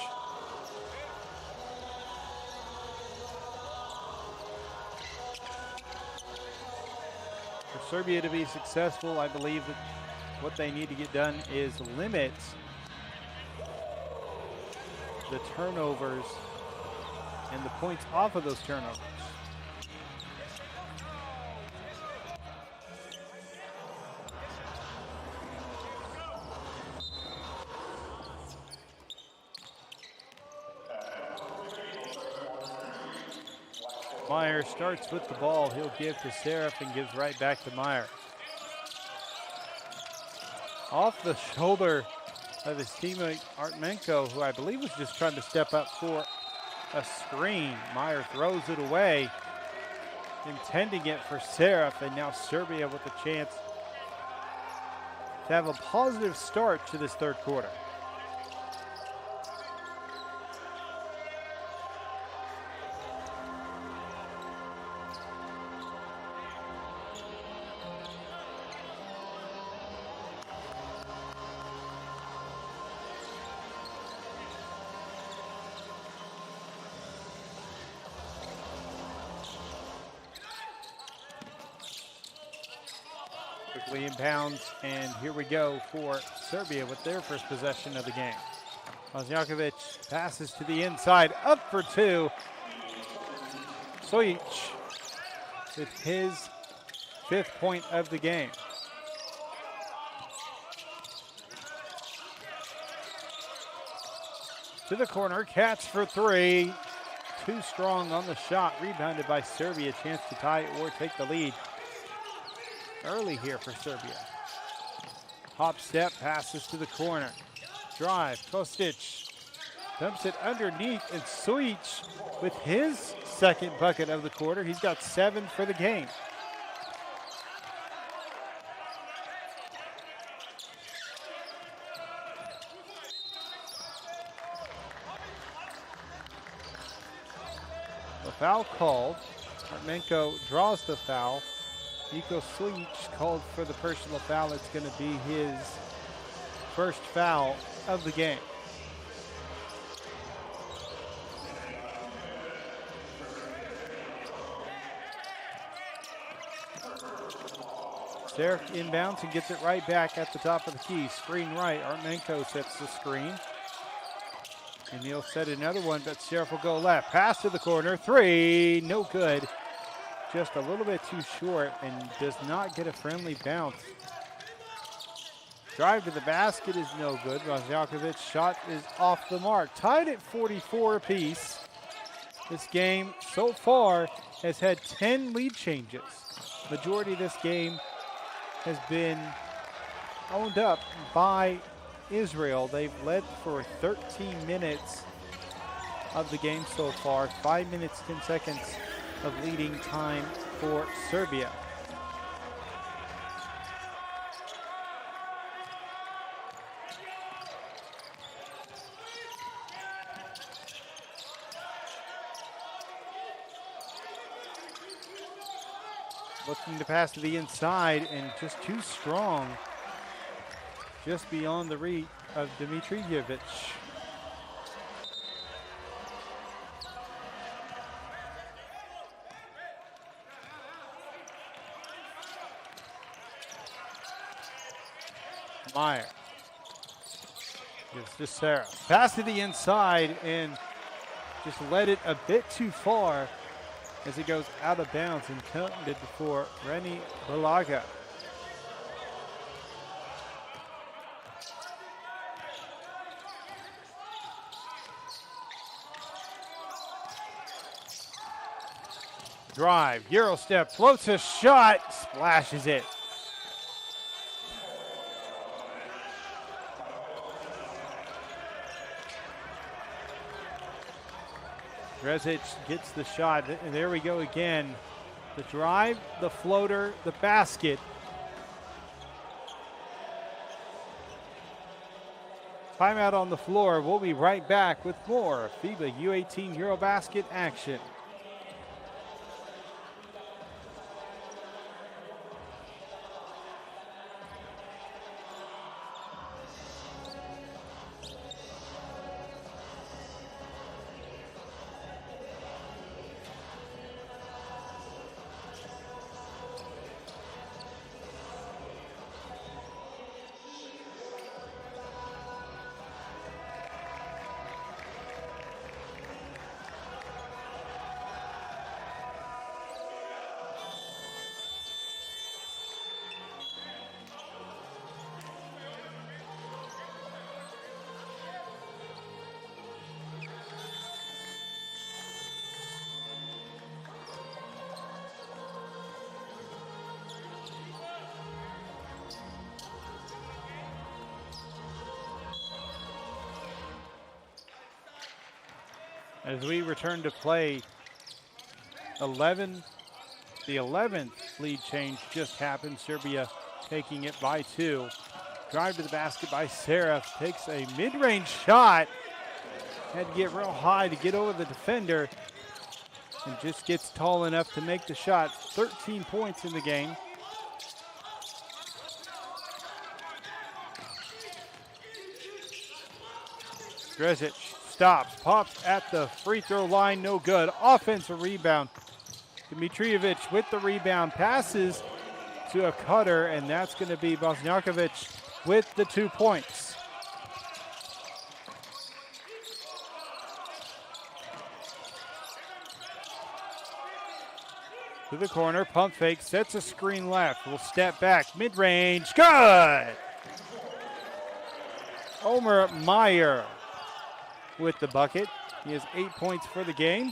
For Serbia to be successful, I believe that what they need to get done is limit the turnovers and the points off of those turnovers. Meyer starts with the ball. He'll give to Seraph and gives right back to Meyer. Off the shoulder of his teammate Artmenko, who I believe was just trying to step up for a screen. Meyer throws it away, intending it for Seraph, and now Serbia with a chance to have a positive start to this third quarter. Quickly inbounds, and here we go for Serbia with their first possession of the game. Wozniakovic passes to the inside, up for 2. Sojic with his 5th point of the game. To the corner, catch for 3. Too strong on the shot, rebounded by Serbia. Chance to tie or take the lead early here for Serbia. Hop step, passes to the corner. Drive, Kostic dumps it underneath, and Sojic with his 2nd bucket of the quarter. He's got 7 for the game. The foul called. Artmenko draws the foul. Niko Sojic called for the personal foul. It's going to be his first foul of the game. Seraph inbounds and gets it right back at the top of the key. Screen right, Artmenko sets the screen. And he'll set another one, but Seraph will go left. Pass to the corner, 3, no good. Just a little bit too short and does not get a friendly bounce. Drive to the basket is no good. Wozniakovic's shot is off the mark. Tied at 44 apiece. This game so far has had 10 lead changes. Majority of this game has been owned up by Israel. They've led for 13 minutes of the game so far. 5 minutes, 10 seconds of leading time for Serbia. Looking to pass to the inside and just too strong. Just beyond the reach of Dimitrijevic. Meyer gives to Seraph. Pass to the inside and just led it a bit too far as it goes out of bounds, intended for Reni Balaga. Drive, Euro step, floats a shot, splashes it. Drezic gets the shot, and there we go again. The drive, the floater, the basket. Timeout on the floor. We'll be right back with more FIBA U18 EuroBasket action. As we return to play, the 11th lead change just happened. Serbia taking it by 2. Drive to the basket by Seraph, takes a mid-range shot. Had to get real high to get over the defender and just gets tall enough to make the shot. 13 points in the game. Drezic stops, pops at the free throw line, no good. Offensive rebound. Dimitrijevic with the rebound, passes to a cutter, and that's going to be Bosnjakovic with the 2 points. To the corner, pump fake, sets a screen left, will step back, mid-range, good! Omer Meyer with the bucket. He has 8 points for the game.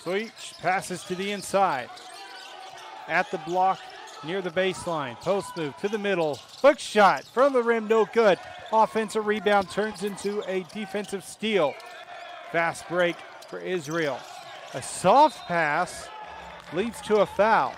Switch passes to the inside. At the block, near the baseline. Post move to the middle. Hook shot from the rim, no good. Offensive rebound turns into a defensive steal. Fast break for Israel. A soft pass leads to a foul.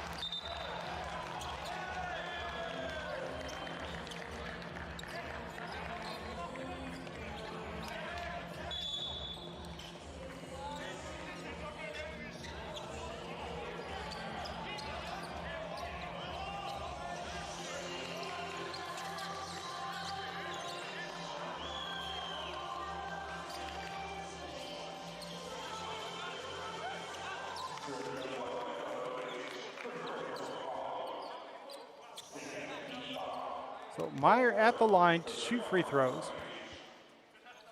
So Meyer at the line to shoot free throws.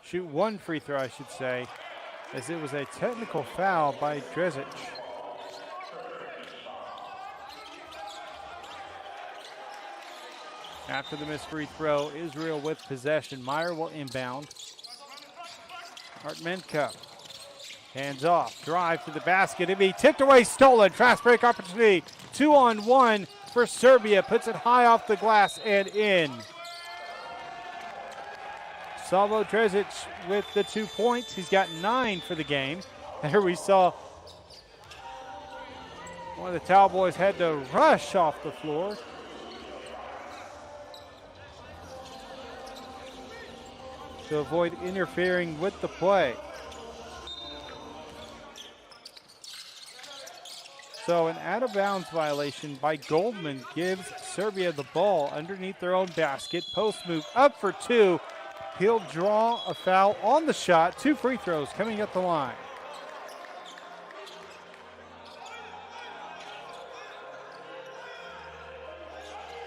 Shoot one free throw, I should say, as it was a technical foul by Drezic. After the missed free throw, Israel with possession. Meyer will inbound. Artmenka, hands off, drive to the basket. It'll be tipped away, stolen. Fast break opportunity. 2-on-1 for Serbia. Puts it high off the glass and in. Savo Drezic with the 2 points. He's got 9 for the game. There we saw one of the Towel boys had to rush off the floor. To avoid interfering with the play. So an out-of-bounds violation by Goldman gives Serbia the ball underneath their own basket. Post move up for 2. He'll draw a foul on the shot. 2 free throws coming at the line.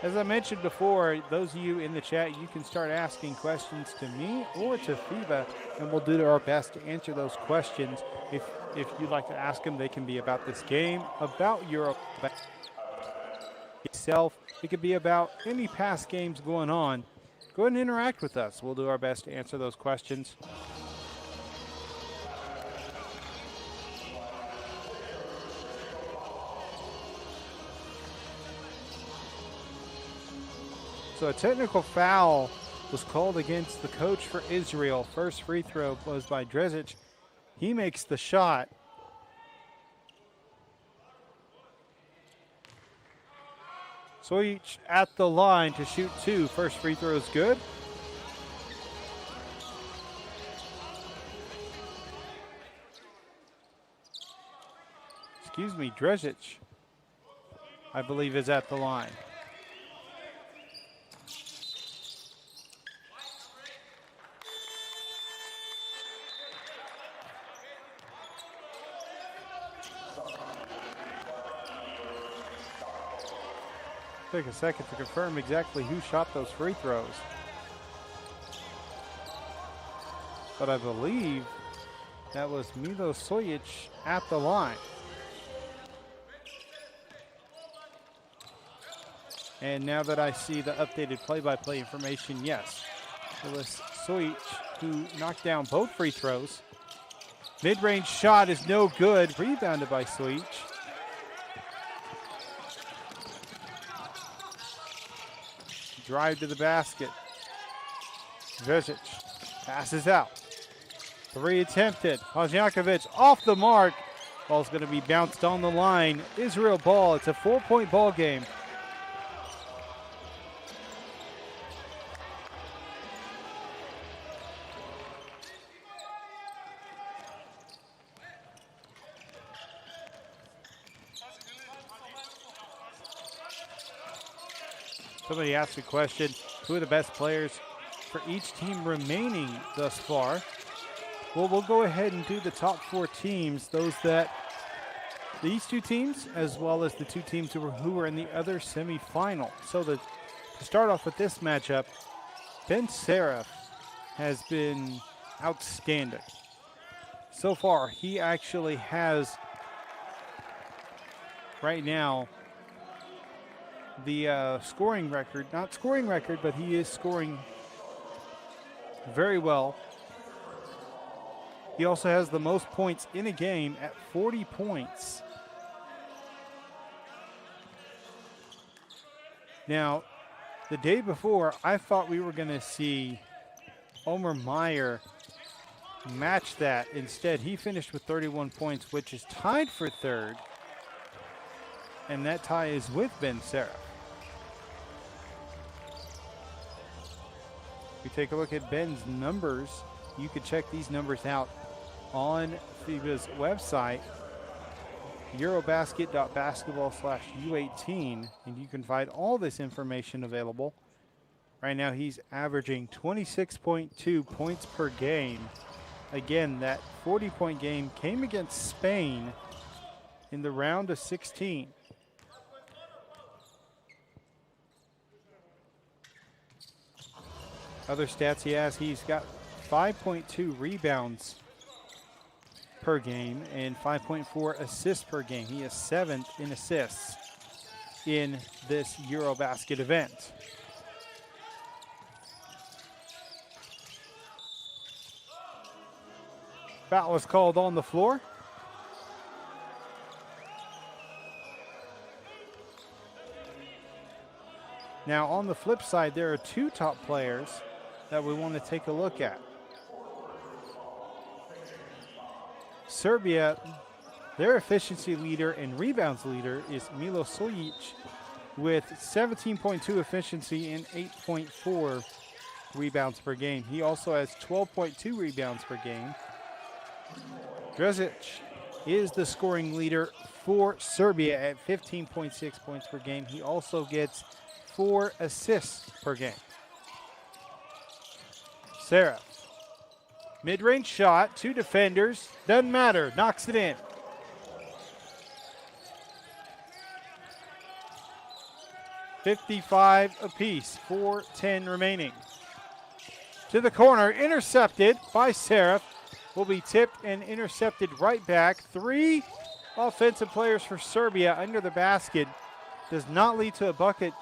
As I mentioned before, those of you in the chat, you can start asking questions to me or to FIBA, and we'll do our best to answer those questions. If you'd like to ask them, they can be about this game, about Europe itself. It could be about any past games going on. go ahead and interact with us. We'll do our best to answer those questions. So a technical foul was called against the coach for Israel. First free throw was by Drezic. He makes the shot. Sojic at the line to shoot 2. First free throw is good. Excuse me, Drezic, I believe, is at the line. Take a second to confirm exactly who shot those free throws. But I believe that was Milo Sojic at the line. And now that I see the updated play-by-play information, yes, it was Sojic who knocked down both free throws. Mid-range shot is no good, rebounded by Sojic. Drive to the basket. Drezic passes out. 3 attempted. Pozniakovic off the mark. Ball's going to be bounced on the line. Israel ball. It's a 4-point ball game. Somebody asked a question, who are the best players for each team remaining thus far? Well, we'll go ahead and do the top 4 teams, these 2 teams, as well as the 2 teams who were in the other semifinal. So to start off with this matchup, Ben Seraph has been outstanding. So far, he actually has, right now, the scoring record, not scoring record, but he is scoring very well. He also has the most points in a game at 40 points. Now, the day before, I thought we were going to see Omer Meyer match that. Instead, he finished with 31 points, which is tied for 3rd. And that tie is with Ben Seraph. We take a look at Ben's numbers. You can check these numbers out on FIBA's website, EuroBasket.basketball/U18, and you can find all this information available. Right now, he's averaging 26.2 points per game. Again, that 40-point game came against Spain in the round of 16. Other stats he has, he's got 5.2 rebounds per game and 5.4 assists per game. He is 7th in assists in this EuroBasket event. Foul was called on the floor. Now on the flip side, there are 2 top players that we want to take a look at. Serbia, their efficiency leader and rebounds leader is Milo Sojic with 17.2 efficiency and 8.4 rebounds per game. He also has 12.2 rebounds per game. Drezic is the scoring leader for Serbia at 15.6 points per game. He also gets 4 assists per game. Seraph, mid-range shot, 2 defenders, doesn't matter, knocks it in. .55 apiece, 4:10 remaining. To the corner, intercepted by Seraph. Will be tipped and intercepted right back. 3 offensive players for Serbia under the basket. Does not lead to a bucket.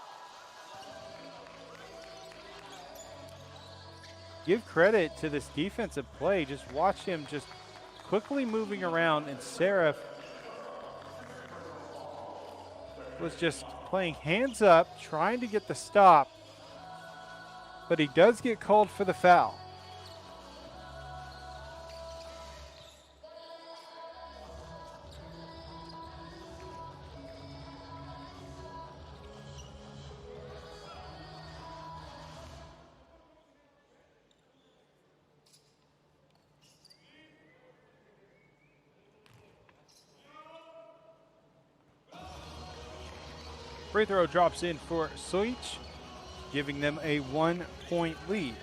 give credit to this defensive play. Just watch him just quickly moving around, and Seraph was just playing hands up, trying to get the stop, but he does get called for the foul. Free throw drops in for Sojic, giving them a 1-point lead.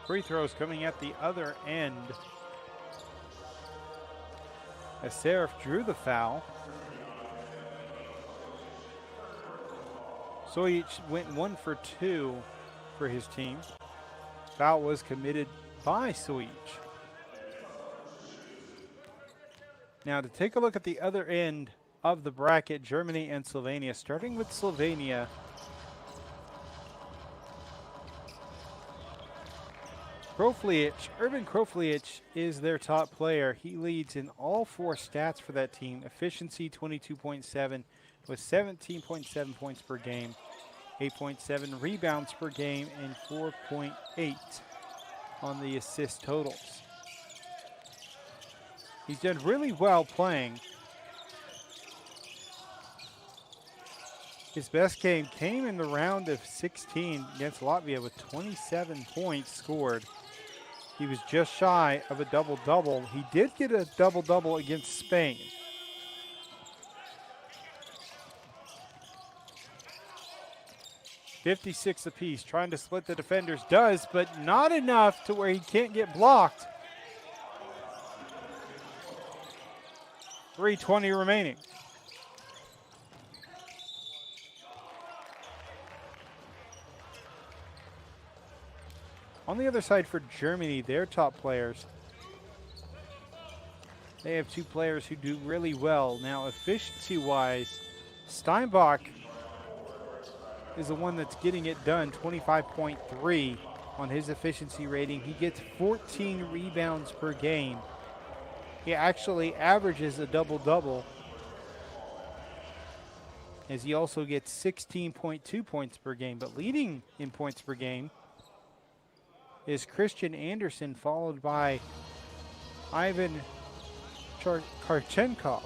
Free throws coming at the other end. As Seraph drew the foul. Sojic went 1 for 2 for his team. Foul was committed by Sojic. Now to take a look at the other end of the bracket, Germany and Slovenia. Starting with Slovenia. Urban Kroflic is their top player. He leads in all 4 stats for that team. Efficiency 22.7 with 17.7 points per game, 8.7 rebounds per game, and 4.8 on the assist totals. He's done really well playing. His best game came in the round of 16 against Latvia with 27 points scored. He was just shy of a double-double. He did get a double-double against Spain. .56 apiece, trying to split the defenders, does, but not enough to where he can't get blocked. 3:20 remaining. On the other side for Germany, their top players, they have 2 players who do really well. Now, efficiency-wise, Steinbach is the one that's getting it done, 25.3 on his efficiency rating. He gets 14 rebounds per game. He actually averages a double-double, as he also gets 16.2 points per game. But leading in points per game is Christian Andersen, followed by Ivan Karchenkov.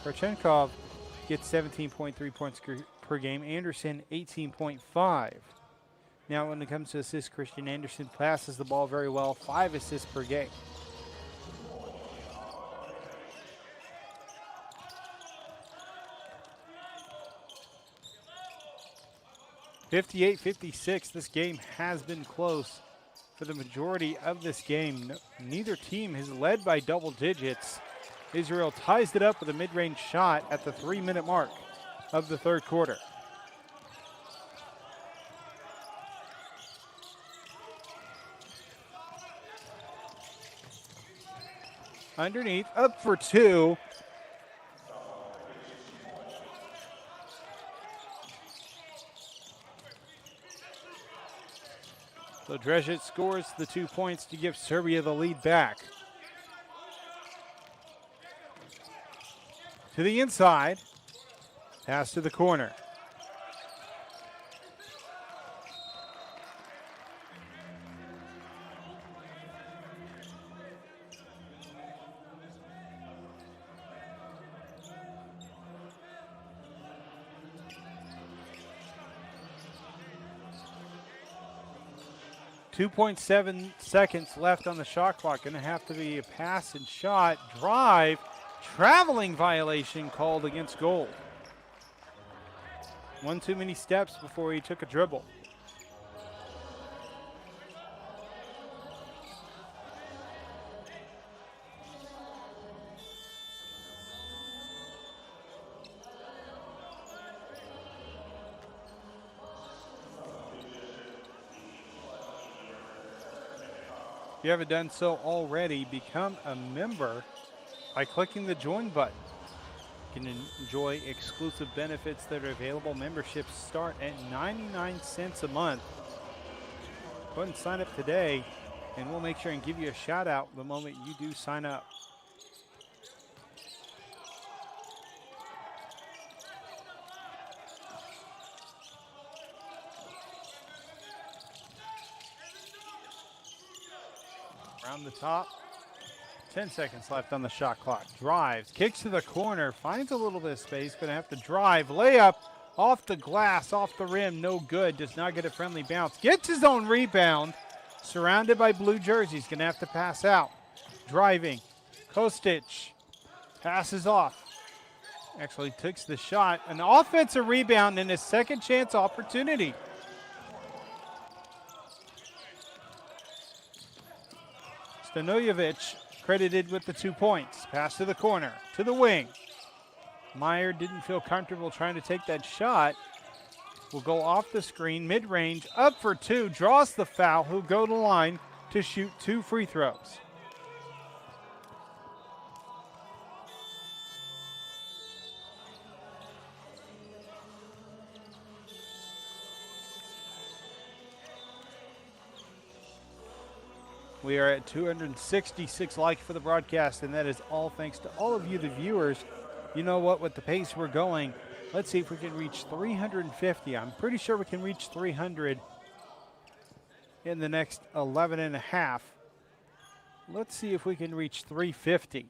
Karchenkov gets 17.3 points per game. Andersen, 18.5. Now, when it comes to assists, Christian Andersen passes the ball very well, 5 assists per game. .58-56, this game has been close. For the majority of this game, neither team has led by double digits. Israel ties it up with a mid-range shot at the 3-minute mark of the third quarter. Underneath, up for 2. So Dresic scores the 2 points to give Serbia the lead back. To the inside, pass to the corner. .7 seconds left on the shot clock. Going to have to be a pass and shot. Drive. Traveling violation called against Gold. One too many steps before he took a dribble. you haven't done so already, become a member by clicking the join button. You can enjoy exclusive benefits that are available. Memberships start at 99 cents a month. Go ahead and sign up today, and we'll make sure and give you a shout out the moment you do sign up. Around the top, 10 seconds left on the shot clock. Drives, kicks to the corner, finds a little bit of space, gonna have to drive. Layup off the glass, off the rim, no good. Does not get a friendly bounce. Gets his own rebound, surrounded by blue jerseys. Gonna have to pass out. Driving, Kostic passes off. Actually takes the shot. An offensive rebound and a second chance opportunity. Stanojevic credited with the 2 points. Pass to the corner, to the wing. Meyer didn't feel comfortable trying to take that shot. Will go off the screen, mid-range, up for two, draws the foul. He'll go to the line to shoot 2 free throws. We are at 266 likes for the broadcast, and that is all thanks to all of you, the viewers. You know what, with the pace we're going, let's see if we can reach 350. I'm pretty sure we can reach 300 in the next 11 and a half. Let's see if we can reach 350.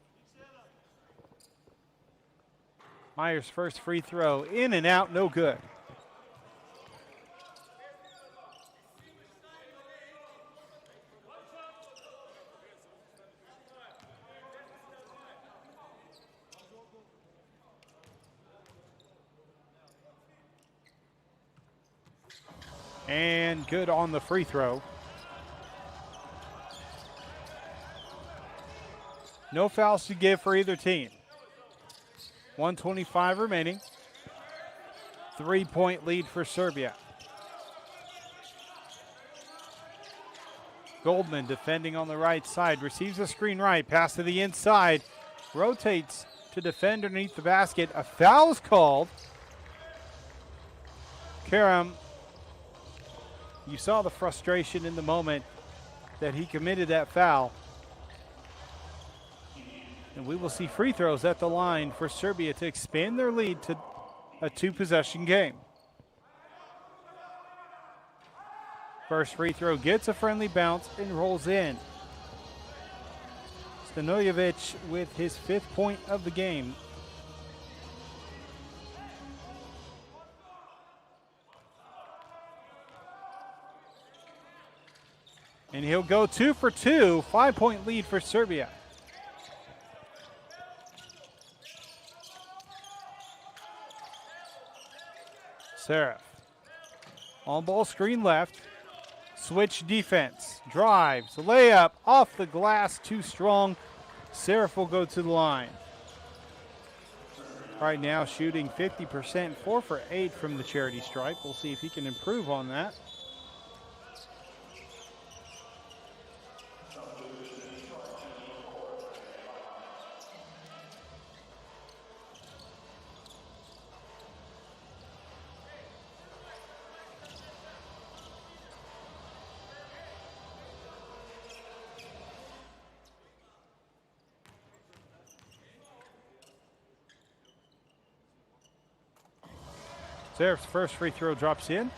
Meyer's first free throw, in and out, no good. And good on the free throw. No fouls to give for either team. 1:25 remaining. 3-point lead for Serbia. Goldman defending on the right side. Receives a screen right. Pass to the inside. Rotates to defend underneath the basket. A foul is called. Karam, you saw the frustration in the moment that he committed that foul. And we will see free throws at the line for Serbia to expand their lead to a 2-possession game. First free throw gets a friendly bounce and rolls in. Stanojevic with his 5th point of the game. And he'll go 2 for 2, 5-point lead for Serbia. Serif. On ball screen left. Switch defense. Drives. Layup off the glass. Too strong. Serif will go to the line. Right now shooting 50%, 4 for 8 from the charity stripe. We'll see if he can improve on that. Serif's first free throw drops in.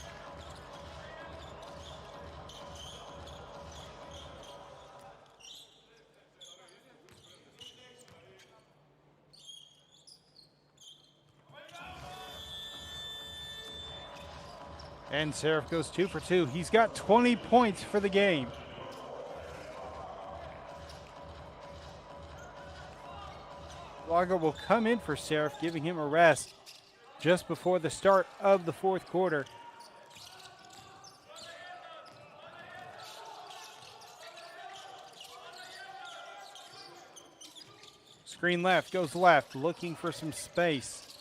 And Serif goes 2 for 2. He's got 20 points for the game. Lager will come in for Serif, giving him a rest just before the start of the 4th quarter. Screen left, goes left, looking for some space.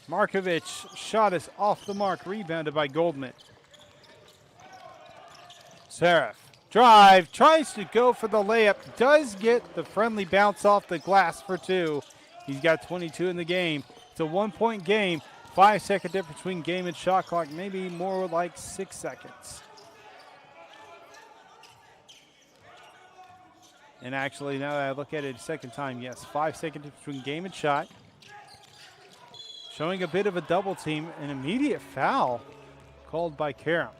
Markovic shot is off the mark, rebounded by Goldman. Serif Drive, tries to go for the layup, does get the friendly bounce off the glass for two. He's got 22 in the game. It's a 1-point game. 5-second difference between game and shot clock, maybe more like 6 seconds. And actually, now that I look at it a second time, yes, 5-second difference between game and shot. Showing a bit of a double team, an immediate foul called by Karam.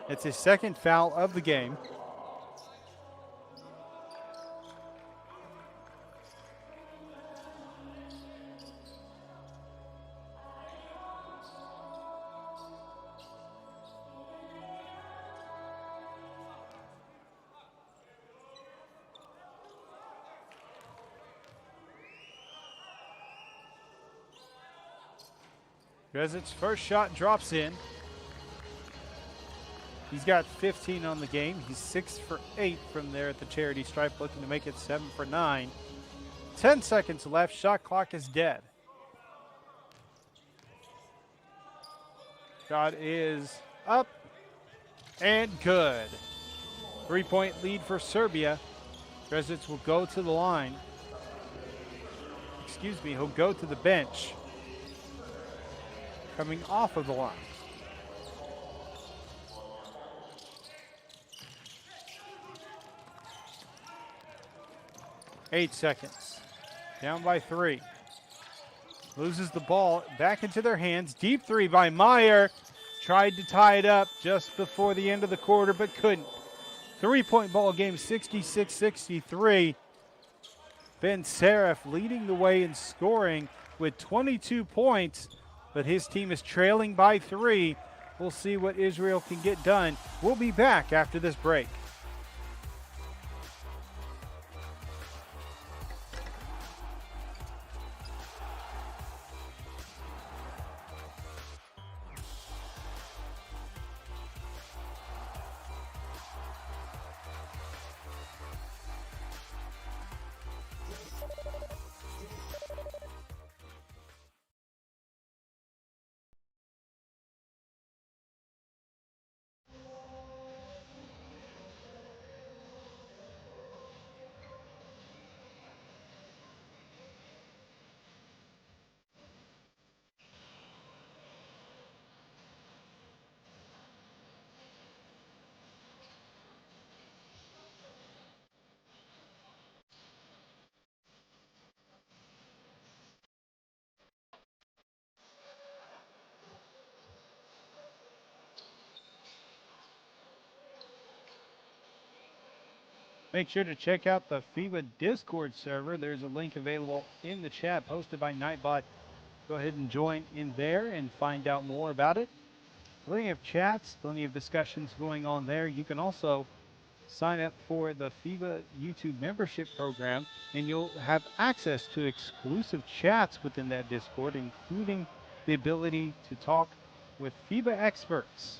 It's his second foul of the game. Drezic's first shot drops in. He's got 15 on the game. He's 6 for 8 from there at the charity stripe, looking to make it 7 for 9. 10 seconds left. Shot clock is dead. Shot is up and good. 3-point lead for Serbia. Drezic will go to the line. Excuse me, he'll go to the bench. Coming off of the line. Eight seconds. Down by 3. Loses the ball back into their hands. Deep three by Meyer. Tried to tie it up just before the end of the quarter, but couldn't. 3-point ball game, 66-63. Ben Seraph leading the way in scoring with 22 points, but his team is trailing by 3. We'll see what Israel can get done. We'll be back after this break. Make sure to check out the FIBA Discord server. There's a link available in the chat posted by Nightbot. Go ahead and join in there and find out more about it. Plenty of chats, plenty of discussions going on there. You can also sign up for the FIBA YouTube membership program, and you'll have access to exclusive chats within that Discord, including the ability to talk with FIBA experts.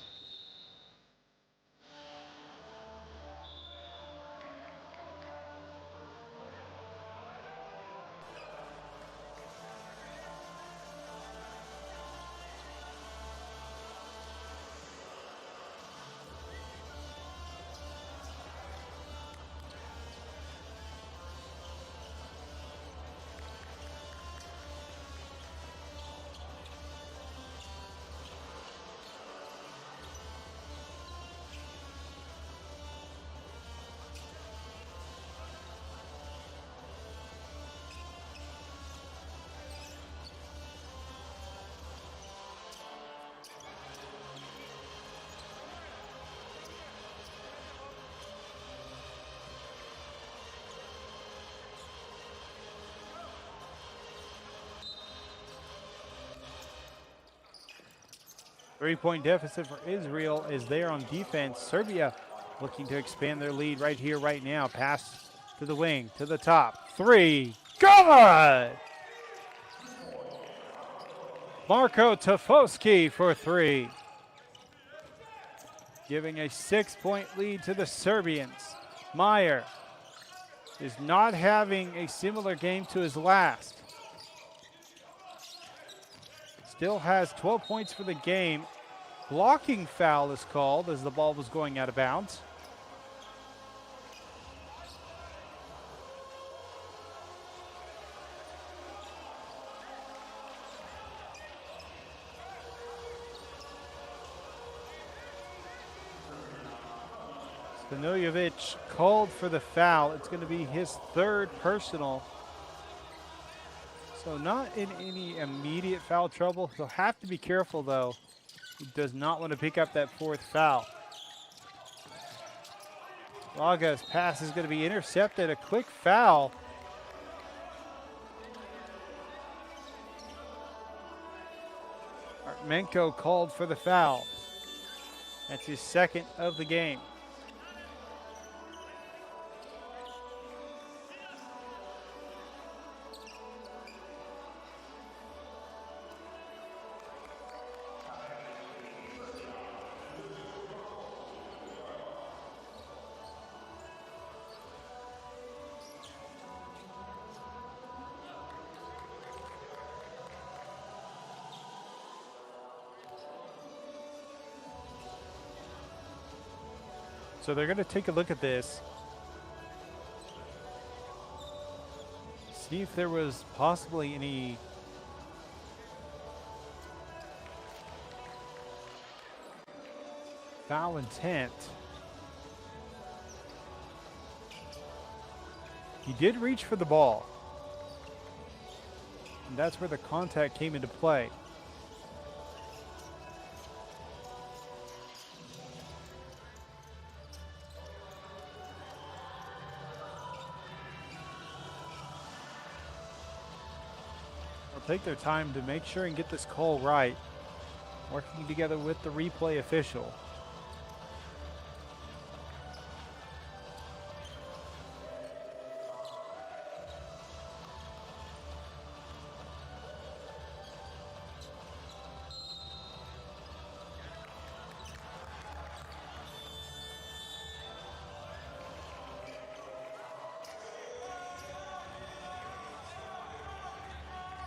Three-point deficit for Israel is there on defense. Serbia looking to expand their lead right here, right now. Pass to the wing, to the top. 3, good! Marko Tafosky for 3. Giving a 6-point lead to the Serbians. Meyer is not having a similar game to his last. Still has 12 points for the game, Blocking foul is called as the ball was going out of bounds. Stanojevic called for the foul. It's going to be his third personal. So not in any immediate foul trouble. He'll have to be careful, though. He does not want to pick up that fourth foul. Laga's pass is going to be intercepted. A quick foul. Artmenko called for the foul. That's his second of the game. So they're going to take a look at this. See if there was possibly any foul intent. He did reach for the ball. And that's where the contact came into play. Take their time to make sure and get this call right, working together with the replay official.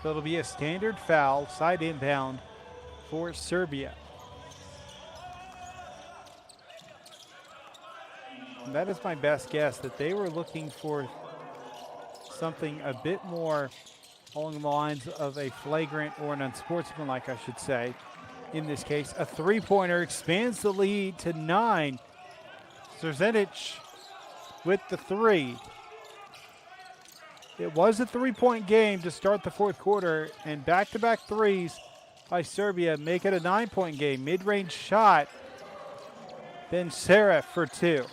So it'll be a standard foul, side inbound for Serbia. And that is my best guess, that they were looking for something a bit more along the lines of a flagrant or an unsportsmanlike, I should say. In this case, a three-pointer expands the lead to 9. Zerzenic with the three. It was a three-point game to start the fourth quarter, and back-to-back threes by Serbia make it a 9-point game. Mid-range shot, then Serif for 2.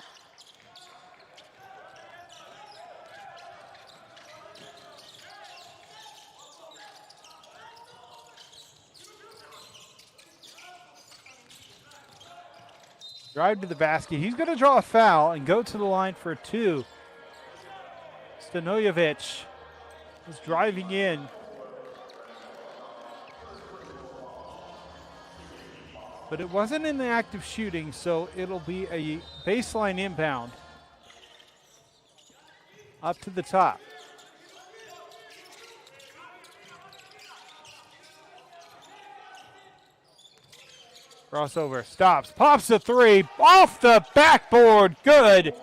Drive to the basket. He's going to draw a foul and go to the line for 2. Stanojevic is driving in. But it wasn't in the act of shooting, so it'll be a baseline inbound up to the top. Crossover, stops, pops a three, off the backboard, good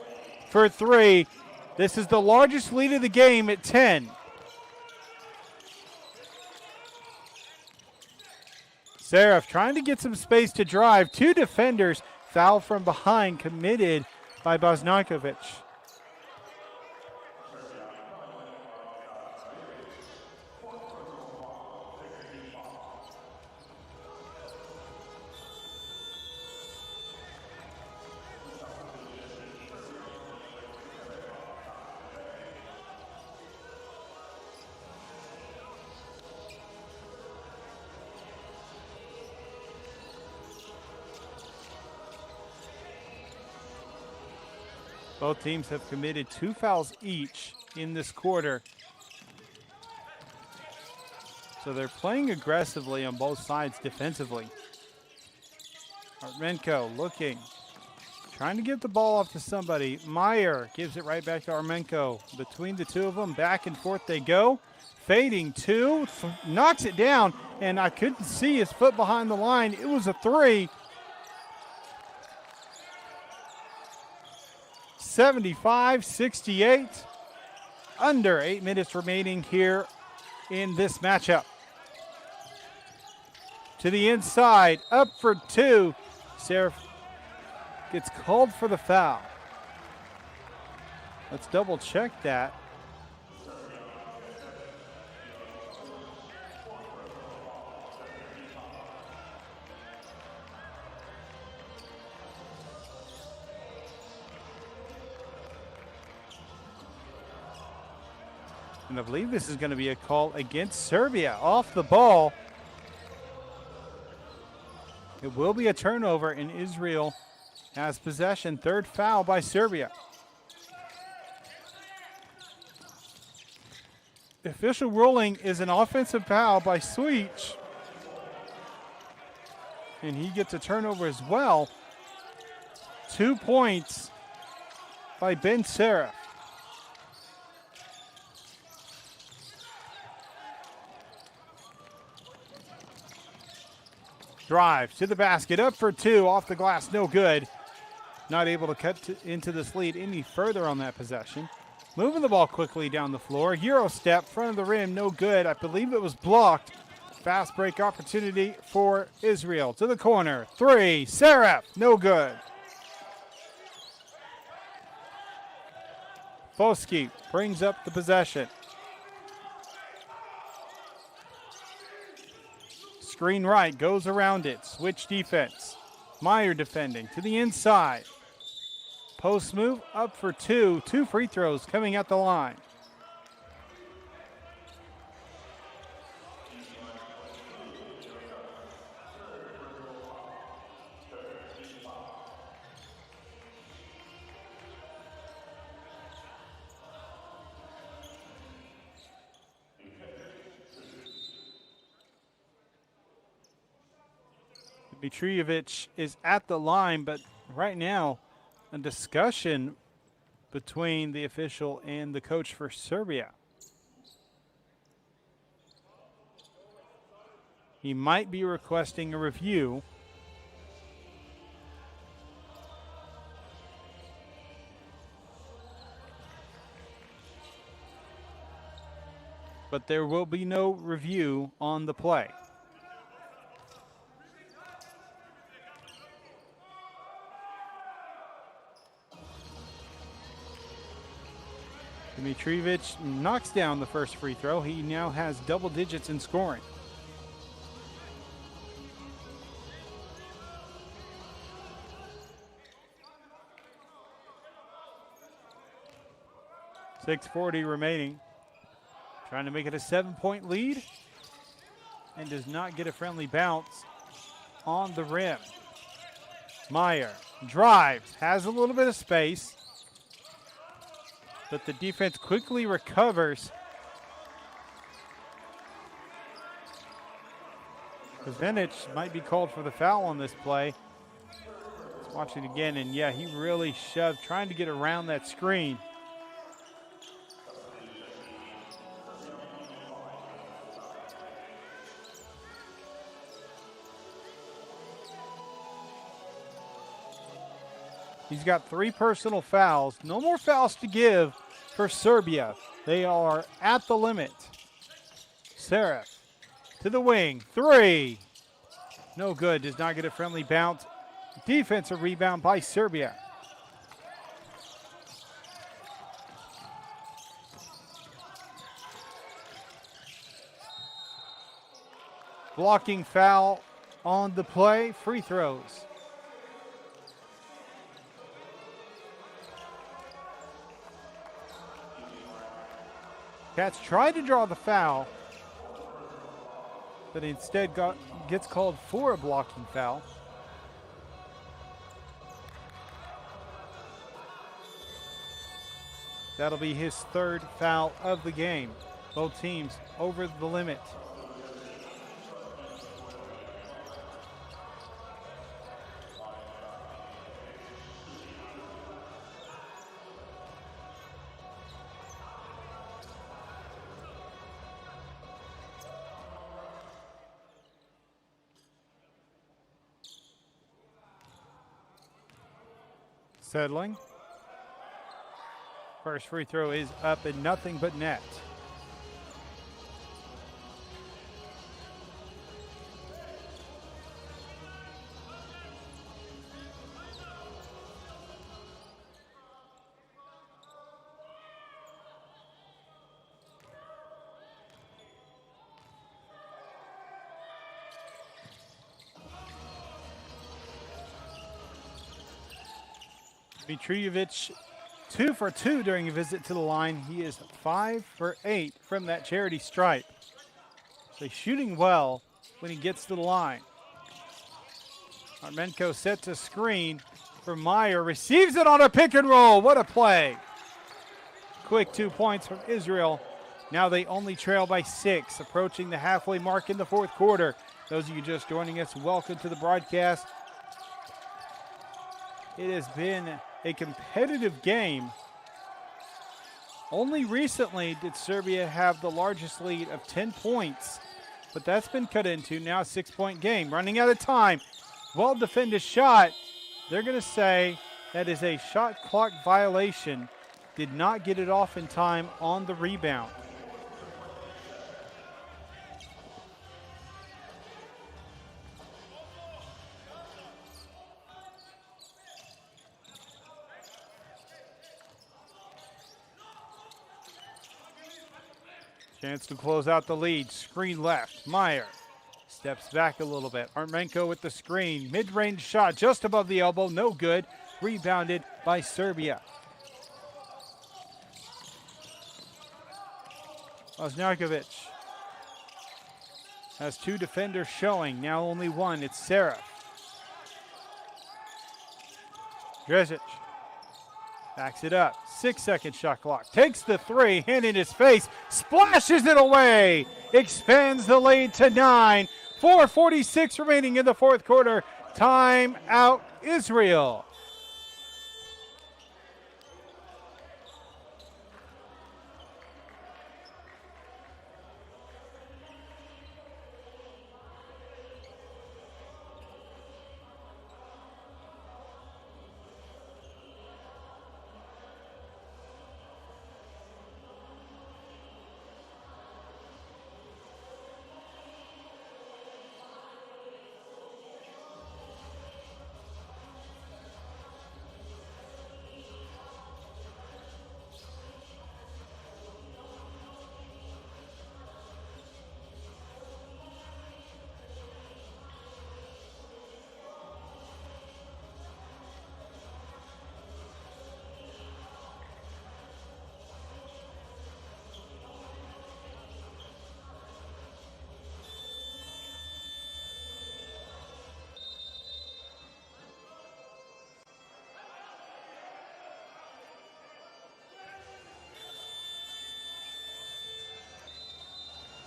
for 3. This is the largest lead of the game at 10. Serif trying to get some space to drive. 2 defenders, foul from behind committed by Bosnarkovic. Both teams have committed 2 fouls each in this quarter. So they're playing aggressively on both sides defensively. Artmenko looking, trying to get the ball off to somebody. Meyer gives it right back to Artmenko. Between the two of them, back and forth they go. Fading 2, knocks it down, and I couldn't see his foot behind the line. It was a 3. 75-68. Under 8 minutes remaining here in this matchup. To the inside, up for two. Seraph gets called for the foul. Let's double check that. And I believe this is going to be a call against Serbia off the ball. It will be a turnover, and Israel has possession. Third foul by Serbia. The official ruling is an offensive foul by Sweech. And he gets a turnover as well. 2 points by Ben Seraph. Drive to the basket, up for two, off the glass, no good. Not able to cut into this lead any further on that possession. Moving the ball quickly down the floor. Euro step, front of the rim, no good. I believe it was blocked. Fast break opportunity for Israel. To the corner, three, Seraph, no good. Foskey brings up the possession. Screen right, goes around it. Switch defense. Meyer defending to the inside. Post move, up for two. 2 free throws coming at the line. Mitrijevic is at the line, but right now a discussion between the official and the coach for Serbia. He might be requesting a review. But there will be no review on the play. Mitrijevic knocks down the first free throw. He now has double digits in scoring. .640 remaining. Trying to make it a 7-point lead. And does not get a friendly bounce on the rim. Meyer drives, has a little bit of space. But the defense quickly recovers. Kozenic might be called for the foul on this play. Let's watch it again, and yeah, he really shoved, trying to get around that screen. He's got 3 personal fouls. No more fouls to give for Serbia. They are at the limit. Seraph to the wing. 3. No good. Does not get a friendly bounce. Defensive rebound by Serbia. Blocking foul on the play. Free throws. Cats tried to draw the foul, but instead gets called for a blocking foul. That'll be his 3rd foul of the game. Both teams over the limit. Settling. First free throw is up and nothing but net. Mitrijevic 2 for 2 during a visit to the line. He is 5 for 8 from that charity stripe. So he's shooting well when he gets to the line. Armenko sets a screen for Meyer. Receives it on a pick and roll. What a play. Quick 2 points from Israel. Now they only trail by 6, approaching the halfway mark in the fourth quarter. Those of you just joining us, welcome to the broadcast. It has been a competitive game. Only recently did Serbia have the largest lead of 10 points, but that's been cut into now a 6-point game. Running out of time. Well-defended shot. They're going to say that is a shot clock violation. Did not get it off in time on the rebound. Chance to close out the lead. Screen left. Meyer steps back a little bit. Armenko with the screen. Mid-range shot just above the elbow. No good. Rebounded by Serbia. Oznarkovic has 2 defenders showing. Now only one. It's Seraph. Dresic backs it up. 6-second shot clock. Takes the 3. Hand in his face. Splashes it away. Expands the lead to 9. 4:46 remaining in the fourth quarter. Time out, Israel.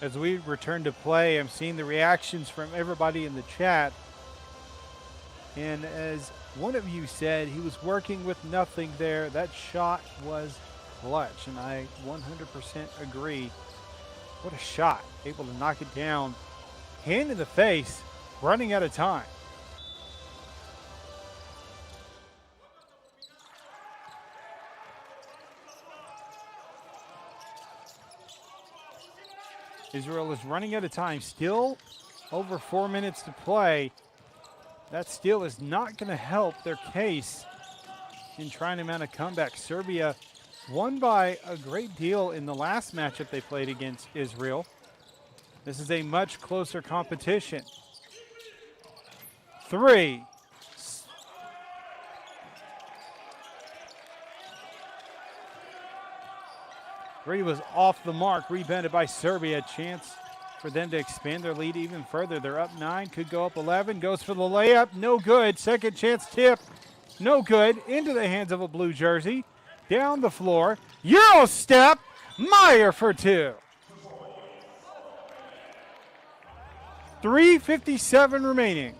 As we return to play, I'm seeing the reactions from everybody in the chat. And as one of you said, he was working with nothing there. That shot was clutch, and I 100% agree. What a shot. Able to knock it down. Hand in the face, running out of time. Israel is running out of time. Still over 4 minutes to play. That still is not going to help their case in trying to mount a comeback. Serbia won by a great deal in the last matchup they played against Israel. This is a much closer competition. 3. Three was off the mark, rebounded by Serbia. A chance for them to expand their lead even further. They're up 9, could go up 11. Goes for the layup, no good. Second chance tip, no good. Into the hands of a blue jersey. Down the floor, Euro step, Meyer for 2. 3:57 remaining.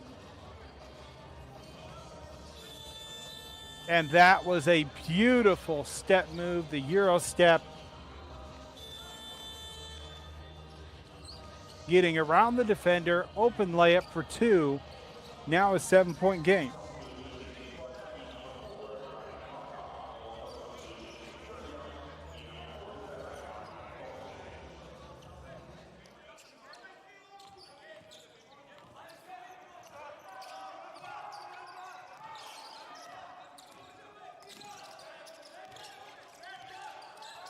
And that was a beautiful step move, the Euro step. Getting around the defender, open layup for 2. Now a 7-point game.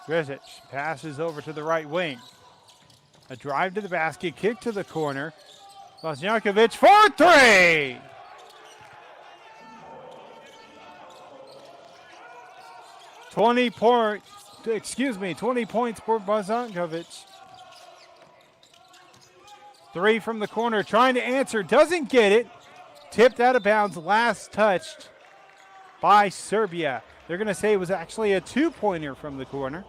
Dresic passes over to the right wing. A drive to the basket, kick to the corner. Bosnjakovic for three! Twenty points for Bosnjakovic. Three from the corner, trying to answer, doesn't get it. Tipped out of bounds, last touched by Serbia. They're going to say it was actually a two-pointer from the corner.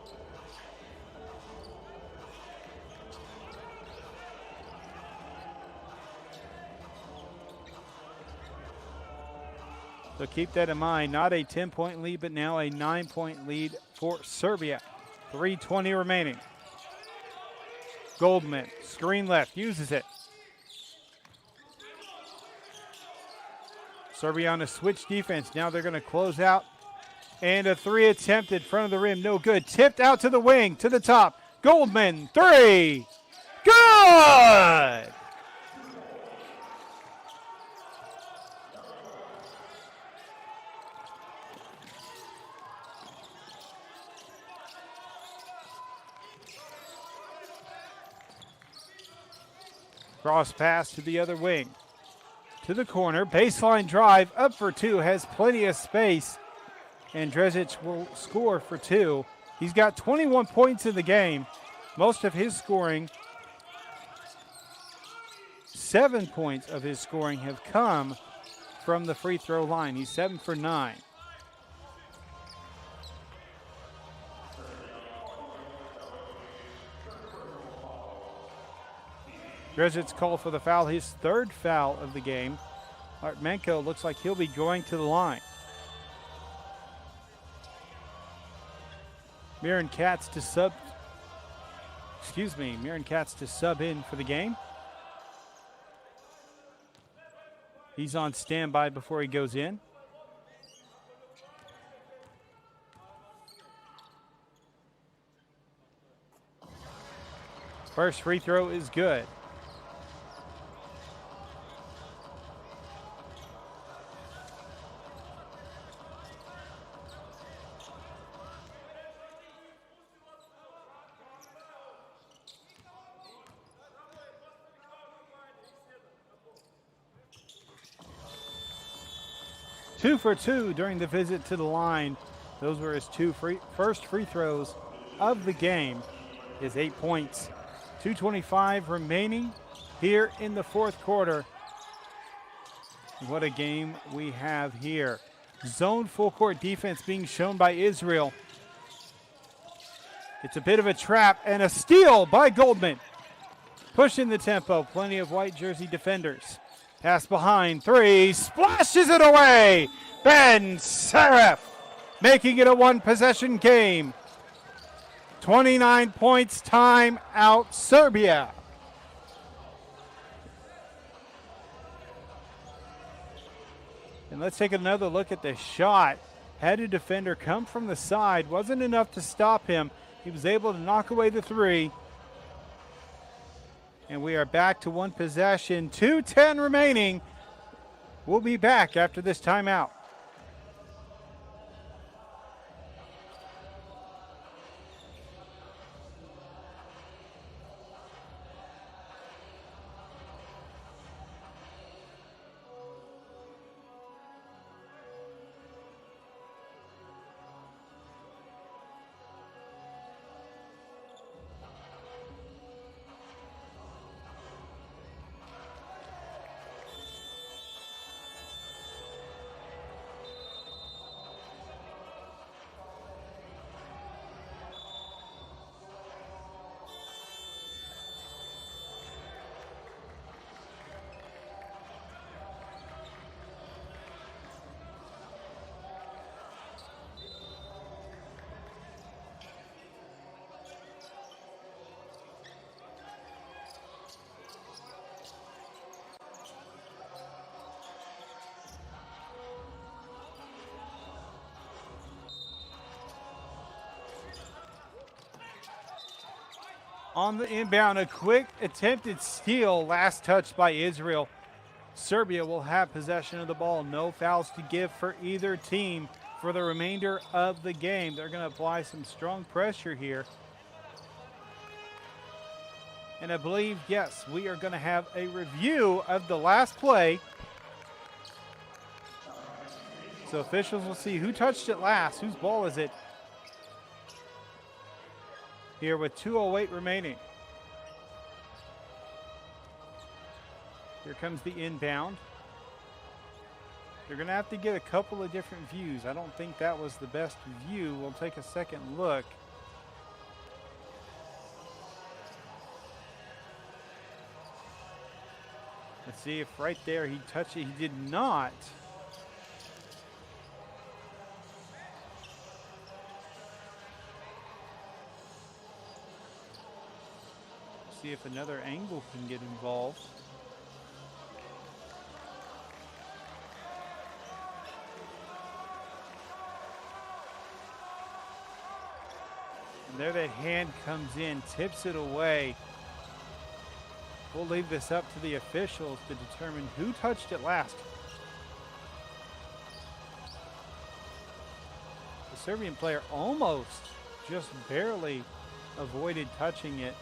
So keep that in mind. Not a 10-point lead, but now a 9-point lead for Serbia. 3:20 remaining. Goldman, screen left, uses it. Serbia on a switch defense. Now they're going to close out. And a three attempted, front of the rim, no good. Tipped out to the wing, to the top. Goldman, three. Good! Cross pass to the other wing. To the corner, baseline drive, up for two, has plenty of space. And Dresic will score for two. He's got 21 points in the game. Most of his scoring, 7 points of his scoring have come from the free throw line. He's 7 for 9. Dresic's called for the foul, his third foul of the game. Artmenko looks like he'll be going to the line. Miran Katz to sub in for the game. He's on standby before he goes in. First free throw is good. Two for two during the visit to the line. Those were his first free throws of the game. His 8 points. 2:25 remaining here in the fourth quarter. What a game we have here. Zone full court defense being shown by Israel. It's a bit of a trap and a steal by Goldman. Pushing the tempo, plenty of white jersey defenders. Pass behind, three, splashes it away. Ben Seref making it a one-possession game. 29 points, time out Serbia. And let's take another look at the shot. Had a defender come from the side, wasn't enough to stop him. He was able to knock away the three. And we are back to one possession. 2:10 remaining. We'll be back after this timeout. On the inbound, a quick attempted steal, last touch by Israel. Serbia will have possession of the ball. No fouls to give for either team for the remainder of the game. They're going to apply some strong pressure here. And I believe, yes, we are going to have a review of the last play. So officials will see who touched it last. Whose ball is it? Here with 2:08 remaining. Here comes the inbound. They're going to have to get a couple of different views. I don't think that was the best view. We'll take a second look. Let's see if right there he touched it. He did not. See if another angle can get involved. And there the hand comes in, tips it away. We'll leave this up to the officials to determine who touched it last. The Serbian player almost, just barely avoided touching it.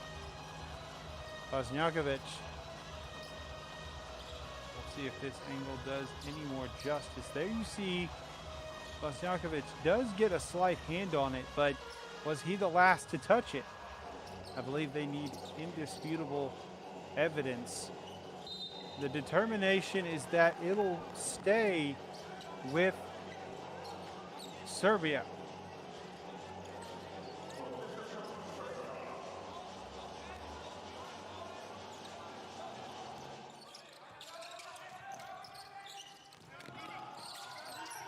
Bosnjakovic. We'll see if this angle does any more justice. There you see Bosnjakovic does get a slight hand on it, but was he the last to touch it? I believe they need indisputable evidence. The determination is that it'll stay with Serbia.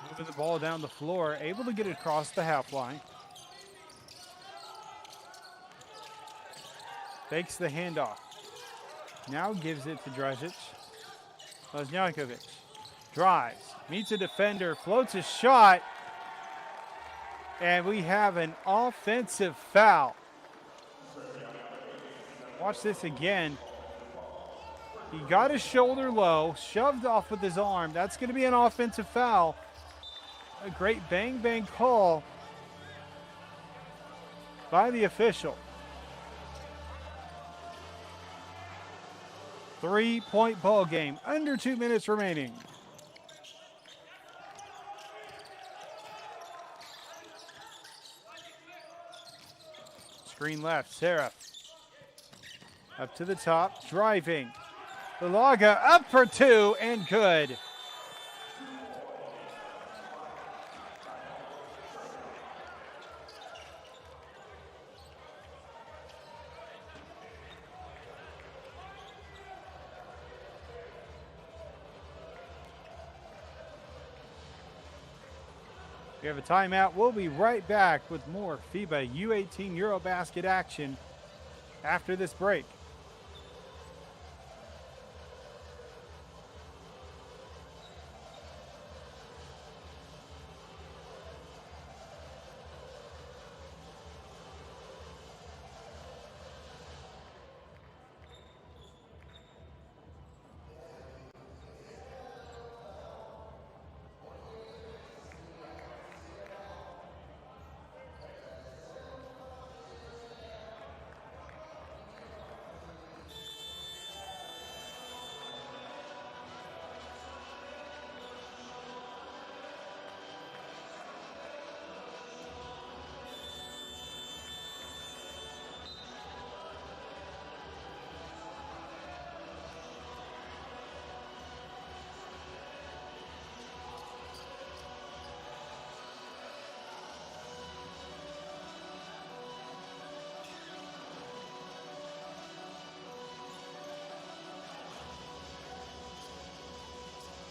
Moving the ball down the floor, able to get it across the half line. Fakes the handoff. Now gives it to Dragic. Bosnjakovic drives, meets a defender, floats a shot, and we have an offensive foul. Watch this again. He got his shoulder low, shoved off with his arm. That's going to be an offensive foul. A great bang-bang call by the official. 3-point ball game, under 2 minutes remaining. Screen left, Serif. Up to the top, driving. Balaga up for two and good. We have a timeout. We'll be right back with more FIBA U18 EuroBasket action after this break.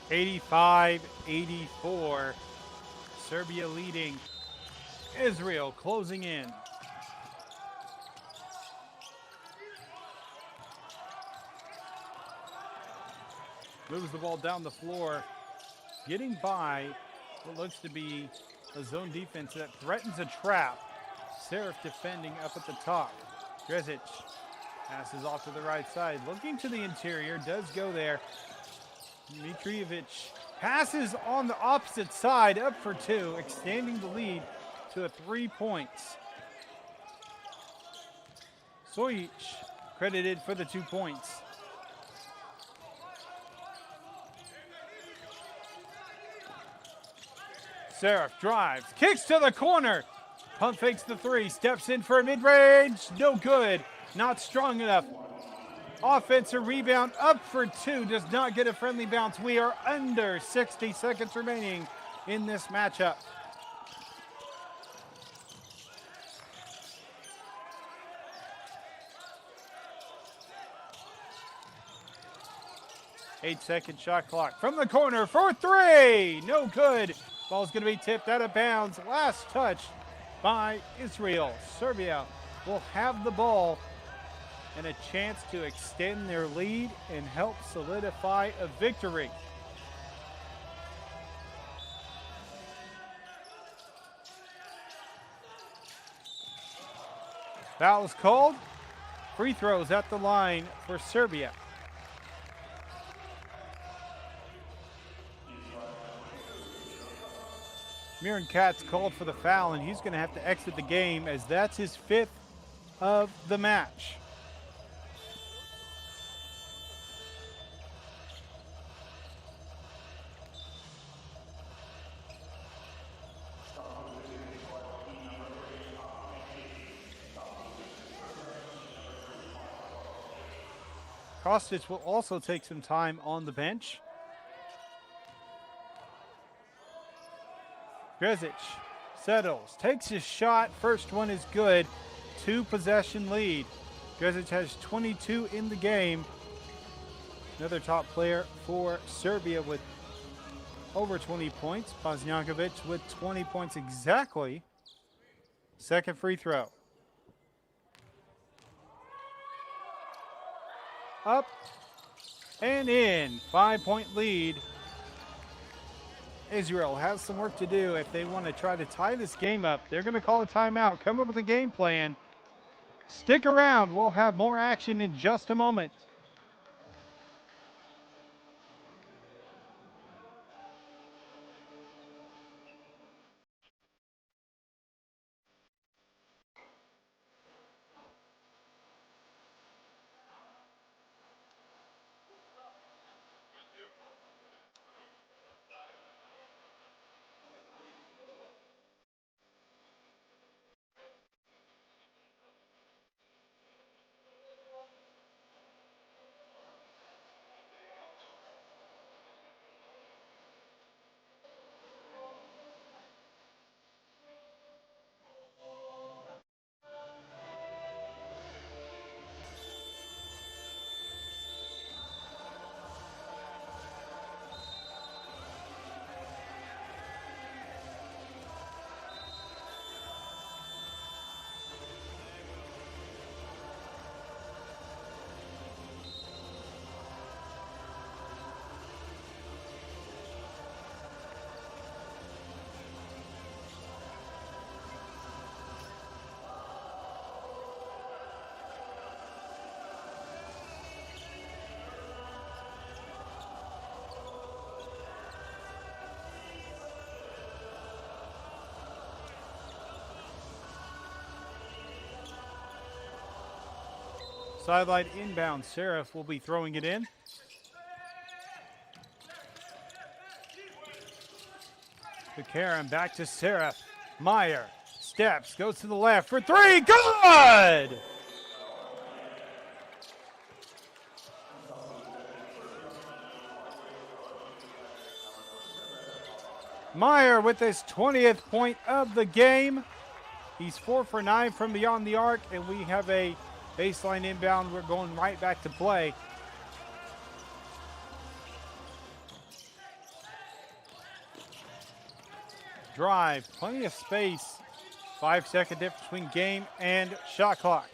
(85-84). Serbia leading. Israel closing in. Moves the ball down the floor, getting by what looks to be a zone defense that threatens a trap. Serif defending up at the top. Dragic passes off to the right side, looking to the interior, does go there. Mitrovic Passes on the opposite side, up for two, extending the lead to 3 points. Sojic credited for the 2 points. Seraph drives, kicks to the corner. Pump fakes the three, steps in for a mid-range. No good, not strong enough. Offensive rebound, up for two, does not get a friendly bounce. We are under 60 seconds remaining in this matchup. Eight-second shot clock from the corner for three. No good. Ball's going to be tipped out of bounds. Last touch by Israel. Serbia will have the ball and a chance to extend their lead and help solidify a victory. Foul is called. Free throws at the line for Serbia. Miran Katz called for the foul, and he's going to have to exit the game as that's his 5th of the match. Kostic will also take some time on the bench. Drezic settles, takes his shot. First one is good. 2-possession lead. Drezic has 22 in the game. Another top player for Serbia with over 20 points. Bosnjakovic with 20 points exactly. Second free throw. Up and in. 5-point lead. Israel has some work to do if they want to try to tie this game up. They're going to call a timeout, come up with a game plan. Stick around. We'll have more action in just a moment. Sideline inbound. Seraph will be throwing it in. Buchanan back to Seraph. Meyer steps, goes to the left for three. Good! Meyer with his 20th point of the game. He's 4 for 9 from beyond the arc, and we have a baseline inbound. We're going right back to play. Drive, plenty of space. 5-second difference between game and shot clock.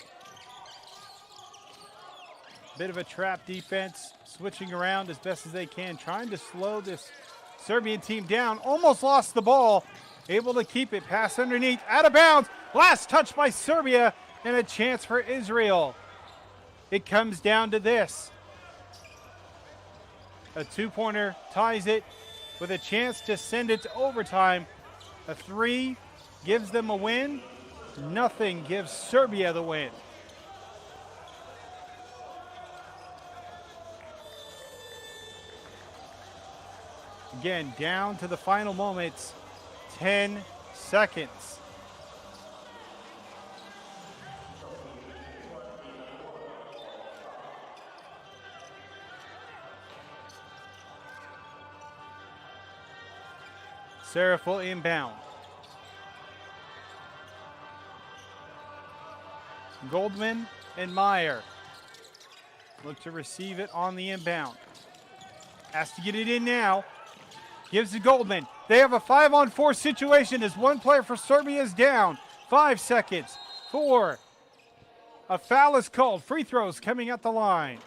Bit of a trap defense, switching around as best as they can, trying to slow this Serbian team down. Almost lost the ball, able to keep it. Pass underneath, out of bounds. Last touch by Serbia, and a chance for Israel. It comes down to this. A two-pointer ties it. with a chance to send it to overtime. A 3 gives them a win. Nothing gives Serbia the win. Again, down to the final moments, 10 seconds. Serif will inbound. Goldman and Meyer look to receive it on the inbound. Has to get it in now. Gives to Goldman. They have a 5-on-4 situation as one player for Serbia is down. 5 seconds. 4. A foul is called. Free throws coming at the line.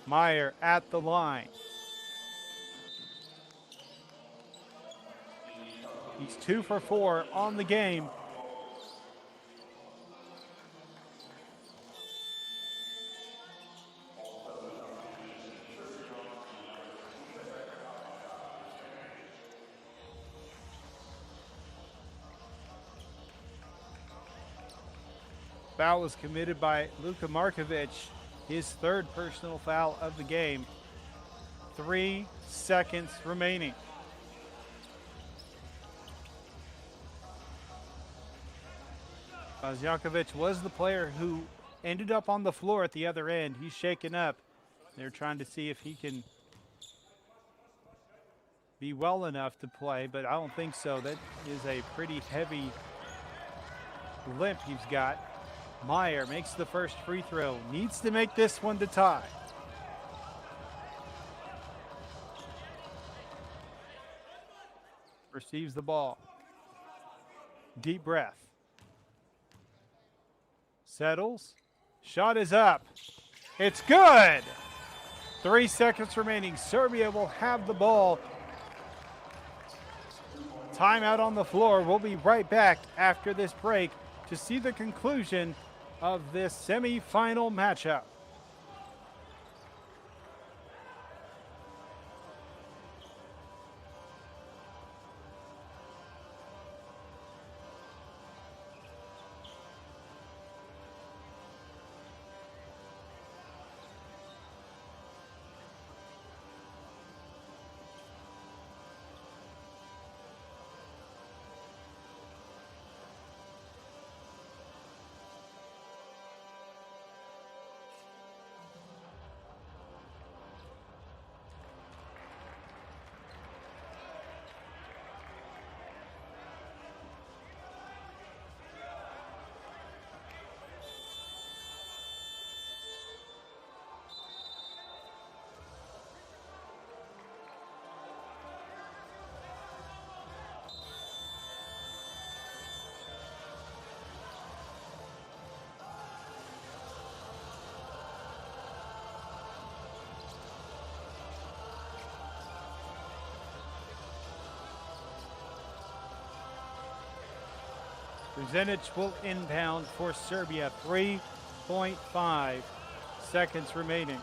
Meyer at the line. He's 2 for 4 on the game. Foul was committed by Luka Markovic, his 3rd personal foul of the game. 3 seconds remaining. Mazjakovic was the player who ended up on the floor at the other end. He's shaken up. They're trying to see if he can be well enough to play, but I don't think so. That is a pretty heavy limp he's got. Meyer makes the first free throw. Needs to make this one to tie. Receives the ball. Deep breath. Settles. Shot is up. It's good. 3 seconds remaining. Serbia will have the ball. Timeout on the floor. We'll be right back after this break to see the conclusion of this semifinal matchup. Zenic will inbound for Serbia. 3.5 seconds remaining.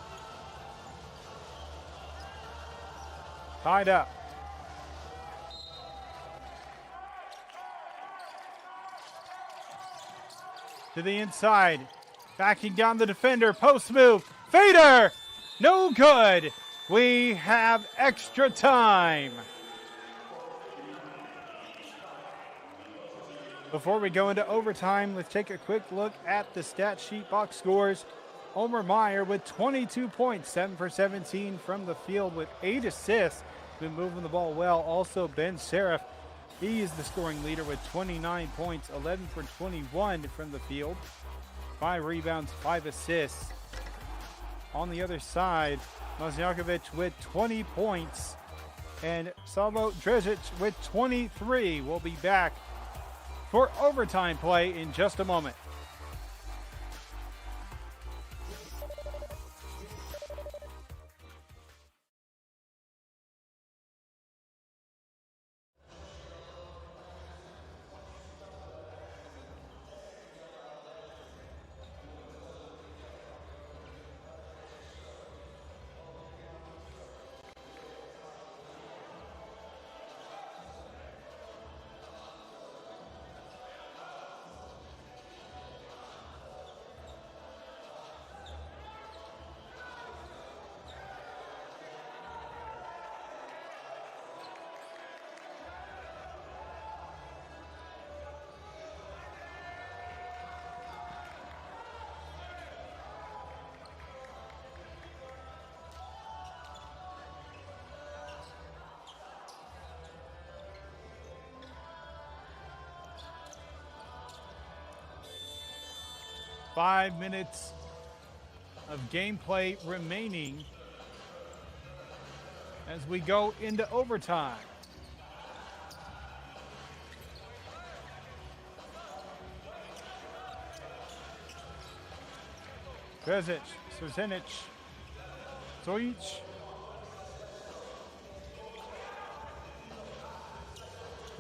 Tied up. To the inside. Backing down the defender. Post move. Fader! No good. We have extra time. Before we go into overtime, let's take a quick look at the stat sheet box scores. Omer Meyer with 22 points, 7 for 17 from the field with 8 assists. Been moving the ball well. Also, Ben Serif, he is the scoring leader with 29 points, 11 for 21 from the field. 5 rebounds, 5 assists. On the other side, Mazjakovic with 20 points and Savo Drezic with 23. We'll be back for overtime play in just a moment. 5 minutes of gameplay remaining as we go into overtime. Vezic, Srzenic, Sojic,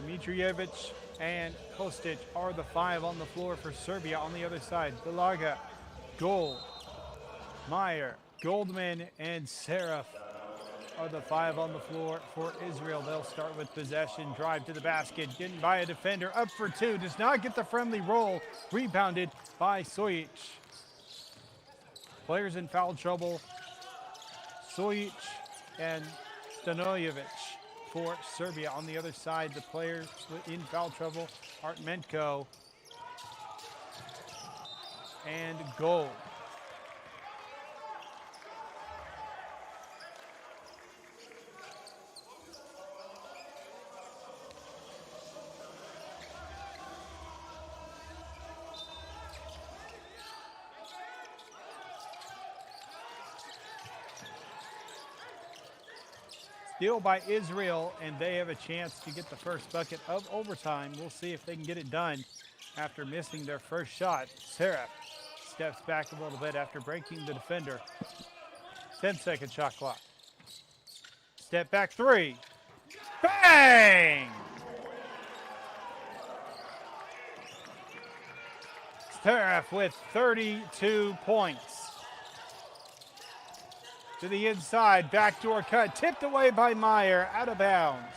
Dmitrijevic, and Kostic are the 5 on the floor for Serbia. On the other side, Bilaga, Gold, Meyer, Goldman, and Serif are the 5 on the floor for Israel. They'll start with possession, drive to the basket, getting by a defender, up for 2, does not get the friendly roll, rebounded by Sojic. Players in foul trouble, Sojic and Stanojevic for Serbia. On the other side, the players in foul trouble, Artmenko and Gold. Steal by Israel, and they have a chance to get the first bucket of overtime. We'll see if they can get it done after missing their first shot. Serif steps back a little bit after breaking the defender. 10-second shot clock. Step back 3. Bang! Serif with 32 points. To the inside, backdoor cut, tipped away by Meyer, out of bounds.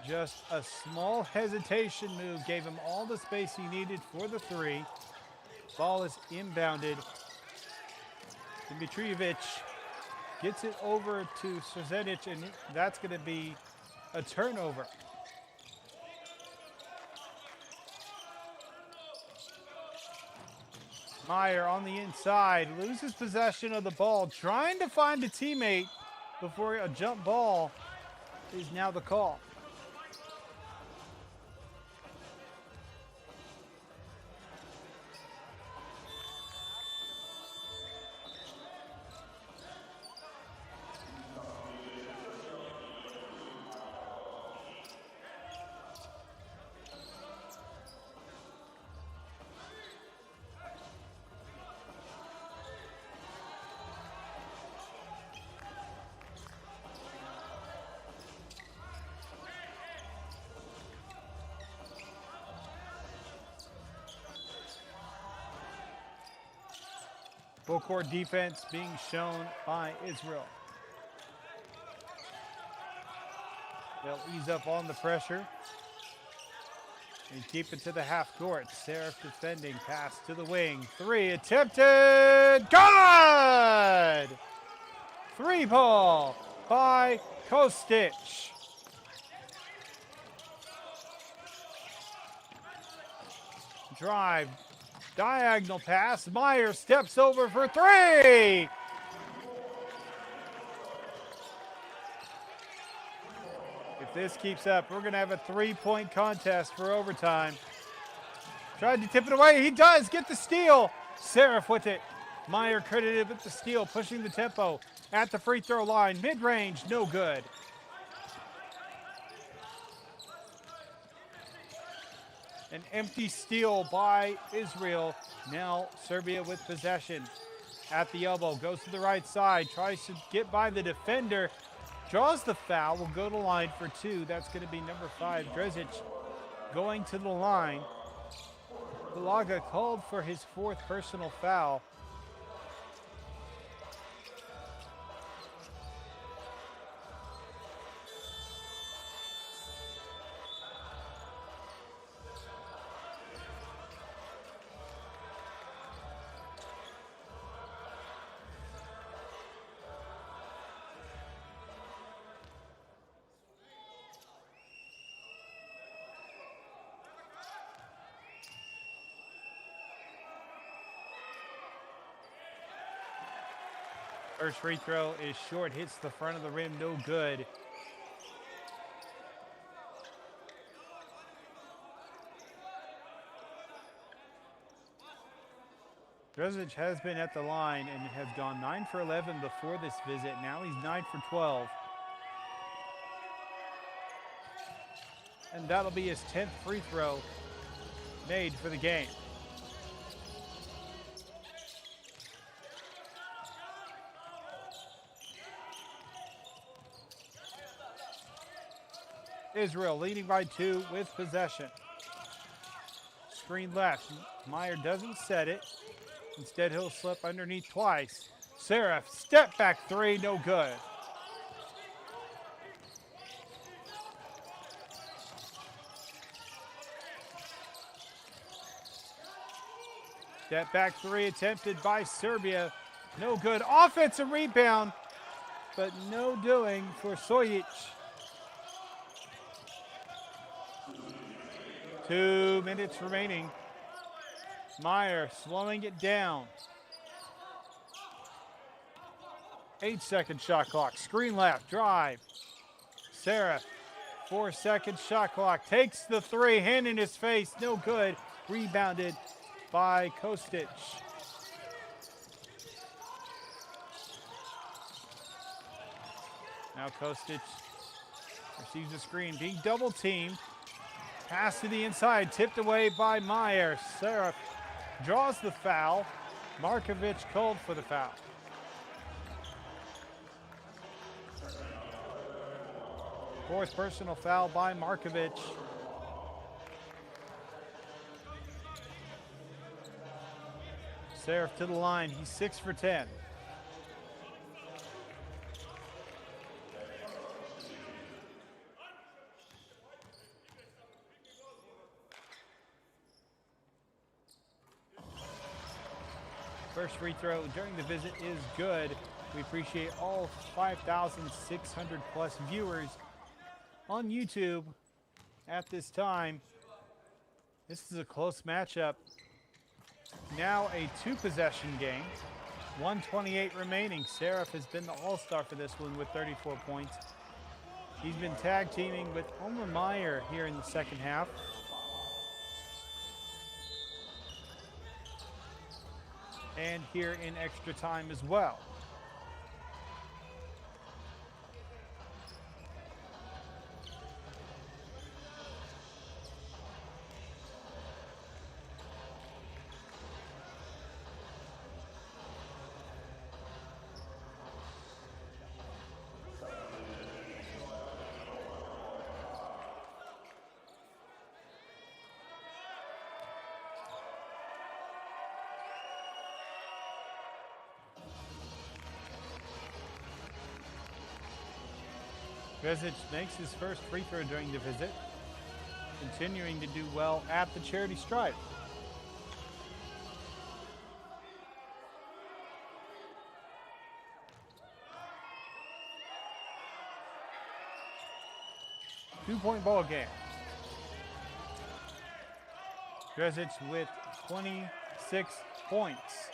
Just a small hesitation move gave him all the space he needed for the 3. Ball is inbounded. Dmitrijevic gets it over to Srzenic, and that's going to be a turnover. Meyer on the inside, loses possession of the ball, trying to find a teammate before a jump ball is now the call. Full court defense being shown by Israel. They'll ease up on the pressure and keep it to the half court. Serif defending, pass to the wing. 3 attempted, good! 3 ball by Kostic. Drive. Diagonal pass. Meyer steps over for 3. If this keeps up, we're going to have a 3-point contest for overtime. Tried to tip it away. He does get the steal. Serif with it. Meyer credited with the steal, pushing the tempo at the free throw line. Mid-range, no good. An empty steal by Israel. Now Serbia with possession. At the elbow, goes to the right side, tries to get by the defender, draws the foul, will go to the line for 2. That's going to be number 5, Drezic, going to the line. Bilaga called for his 4th personal foul. First free throw is short, hits the front of the rim, no good. Dresic has been at the line and has gone 9 for 11 before this visit. Now he's 9 for 12. And that'll be his 10th free throw made for the game. Israel leading by 2 with possession. Screen left. Meyer doesn't set it. Instead, he'll slip underneath twice. Seraph, step back 3, no good. Step back 3 attempted by Serbia. No good. Offensive rebound, but no doing for Sojic. 2 minutes remaining. Meyer slowing it down. 8-second shot clock. Screen left, drive. Seraph, 4-second shot clock. Takes the 3, hand in his face, no good. Rebounded by Kostic. Now Kostic receives a screen, being double teamed. Pass to the inside, tipped away by Meyer. Seraph draws the foul. Markovic called for the foul. Fourth personal foul by Markovic. Seraph to the line. He's 6 for 10. First free throw during the visit is good. We appreciate all 5,600 plus viewers on YouTube at this time. This is a close matchup. Now a 2-possession game. 1:28 remaining. Seraph has been the all-star for this one with 34 points. He's been tag teaming with Omer Meyer here in the second half. And here in extra time as well. Dresic makes his first free throw during the visit, continuing to do well at the charity stripe. Two-point ball game. Dresic with 26 points.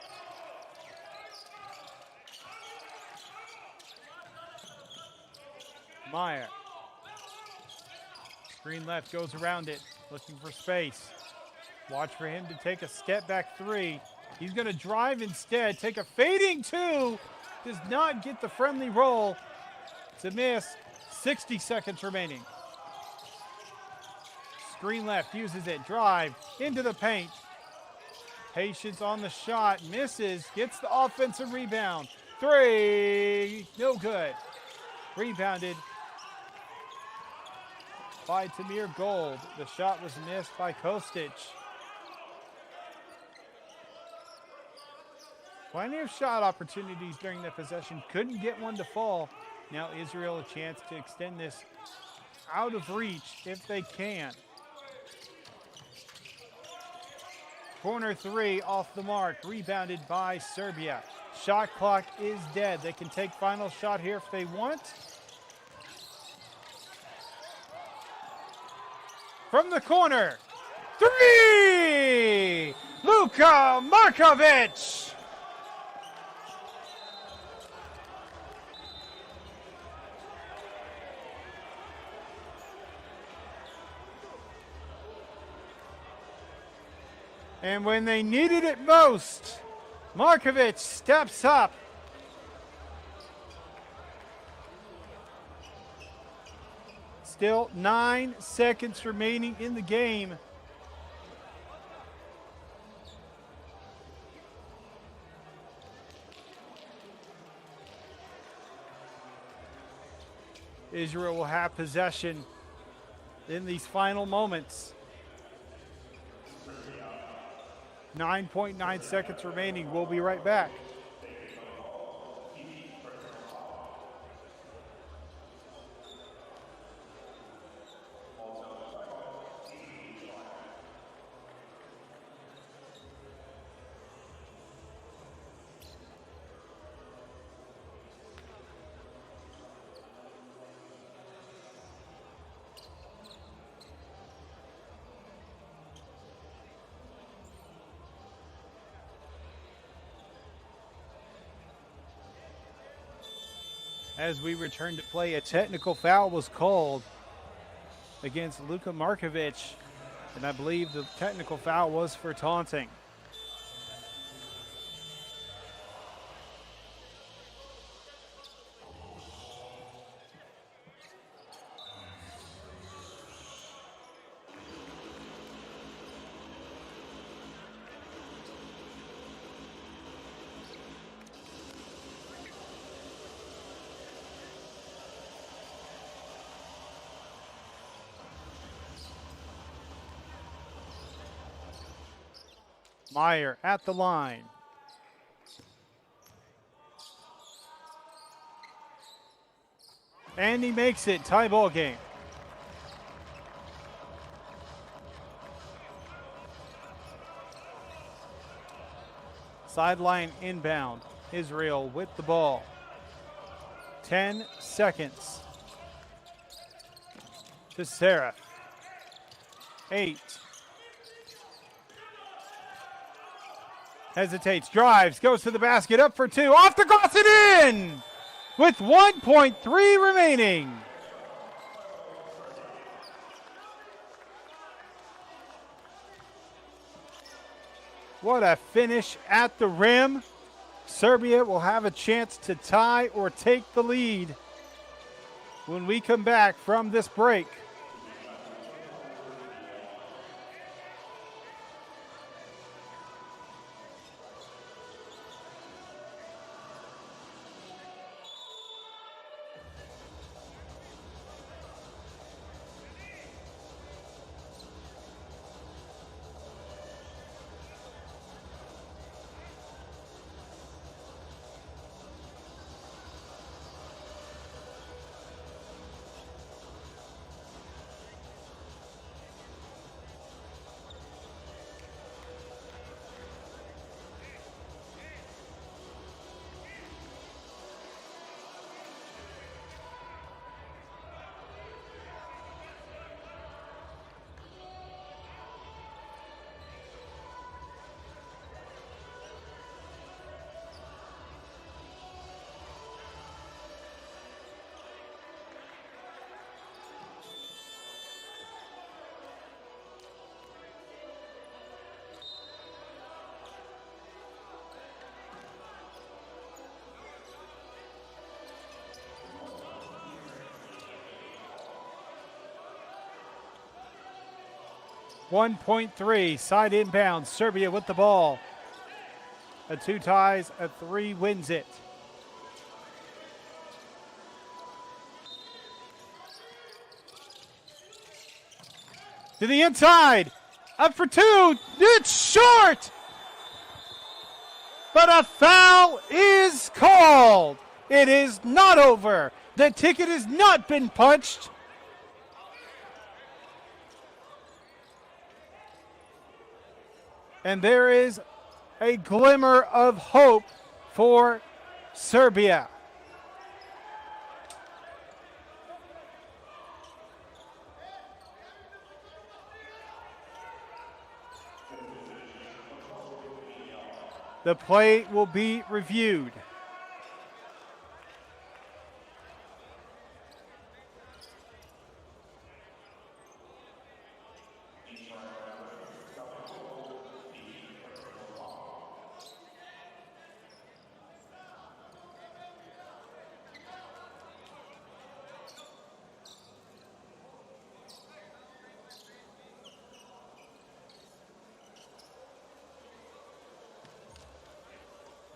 Meyer. Screen left, goes around it, looking for space. Watch for him to take a step back 3. He's going to drive instead, take a fading 2. Does not get the friendly roll. It's a miss. 60 seconds remaining. Screen left, uses it, drive into the paint. Patience on the shot, misses, gets the offensive rebound. 3, no good. Rebounded by Tamir Gold. The shot was missed by Kostic. Plenty of shot opportunities during the possession. Couldn't get one to fall. Now Israel a chance to extend this out of reach if they can. Corner 3 off the mark. Rebounded by Serbia. Shot clock is dead. They can take final shot here if they want. From the corner, 3! Luka Markovic! And when they needed it most, Markovic steps up. Still 9 seconds remaining in the game. Israel will have possession in these final moments. 9.9 seconds remaining. We'll be right back. As we return to play, a technical foul was called against Luka Markovic, and I believe the technical foul was for taunting. Meyer at the line. And he makes it. Tie ball game. Sideline inbound. Israel with the ball. 10 seconds. To Sarah. 8. Hesitates, drives, goes to the basket, up for 2, off the glass and in! With 1.3 remaining. What a finish at the rim. Serbia will have a chance to tie or take the lead when we come back from this break. .3, side inbound, Serbia with the ball. A 2 ties, a 3 wins it. To the inside, up for 2, it's short! But a foul is called. It is not over. The ticket has not been punched. And there is a glimmer of hope for Serbia. The play will be reviewed.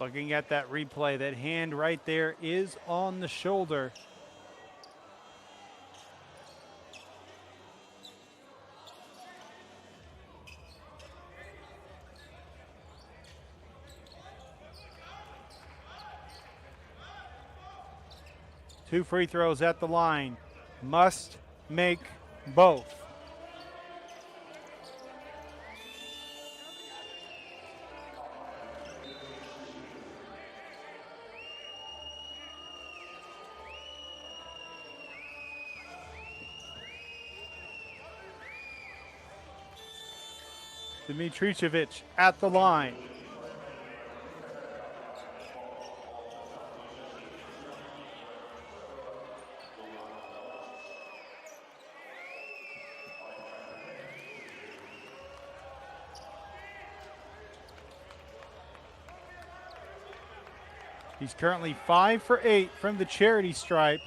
Looking at that replay, that hand right there is on the shoulder. Two free throws at the line. Must make both. Dimitrijevic at the line. He's currently 5 for 8 from the charity stripe.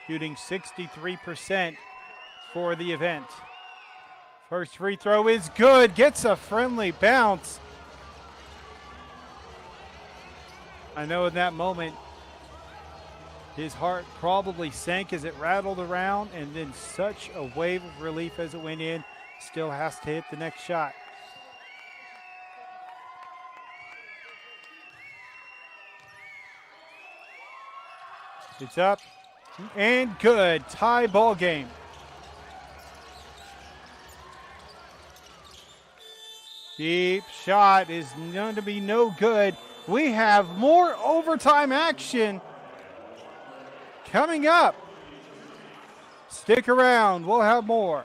Shooting 63% for the event. First free throw is good. Gets a friendly bounce. I know in that moment, his heart probably sank as it rattled around, and then such a wave of relief as it went in. Still has to hit the next shot. It's up and good. Tie ball game. Deep shot is going to be no good. We have more overtime action coming up. Stick around. We'll have more.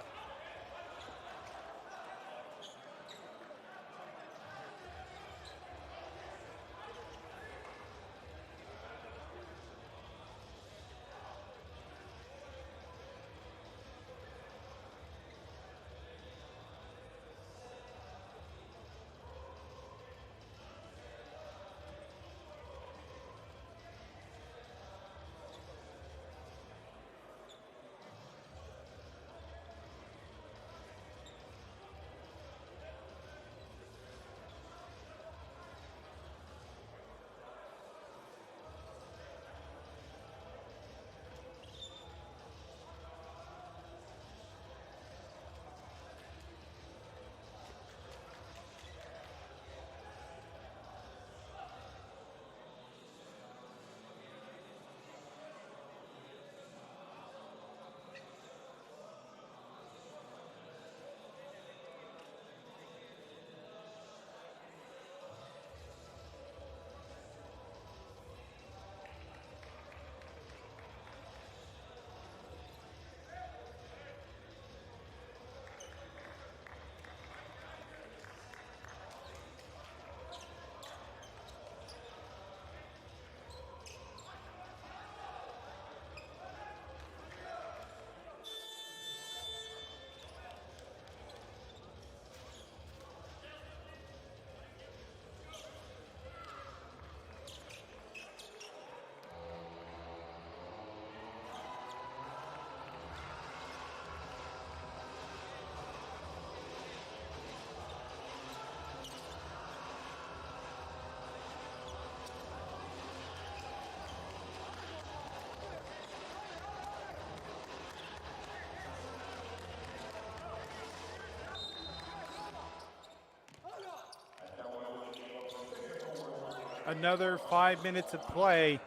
Another 5 minutes of play.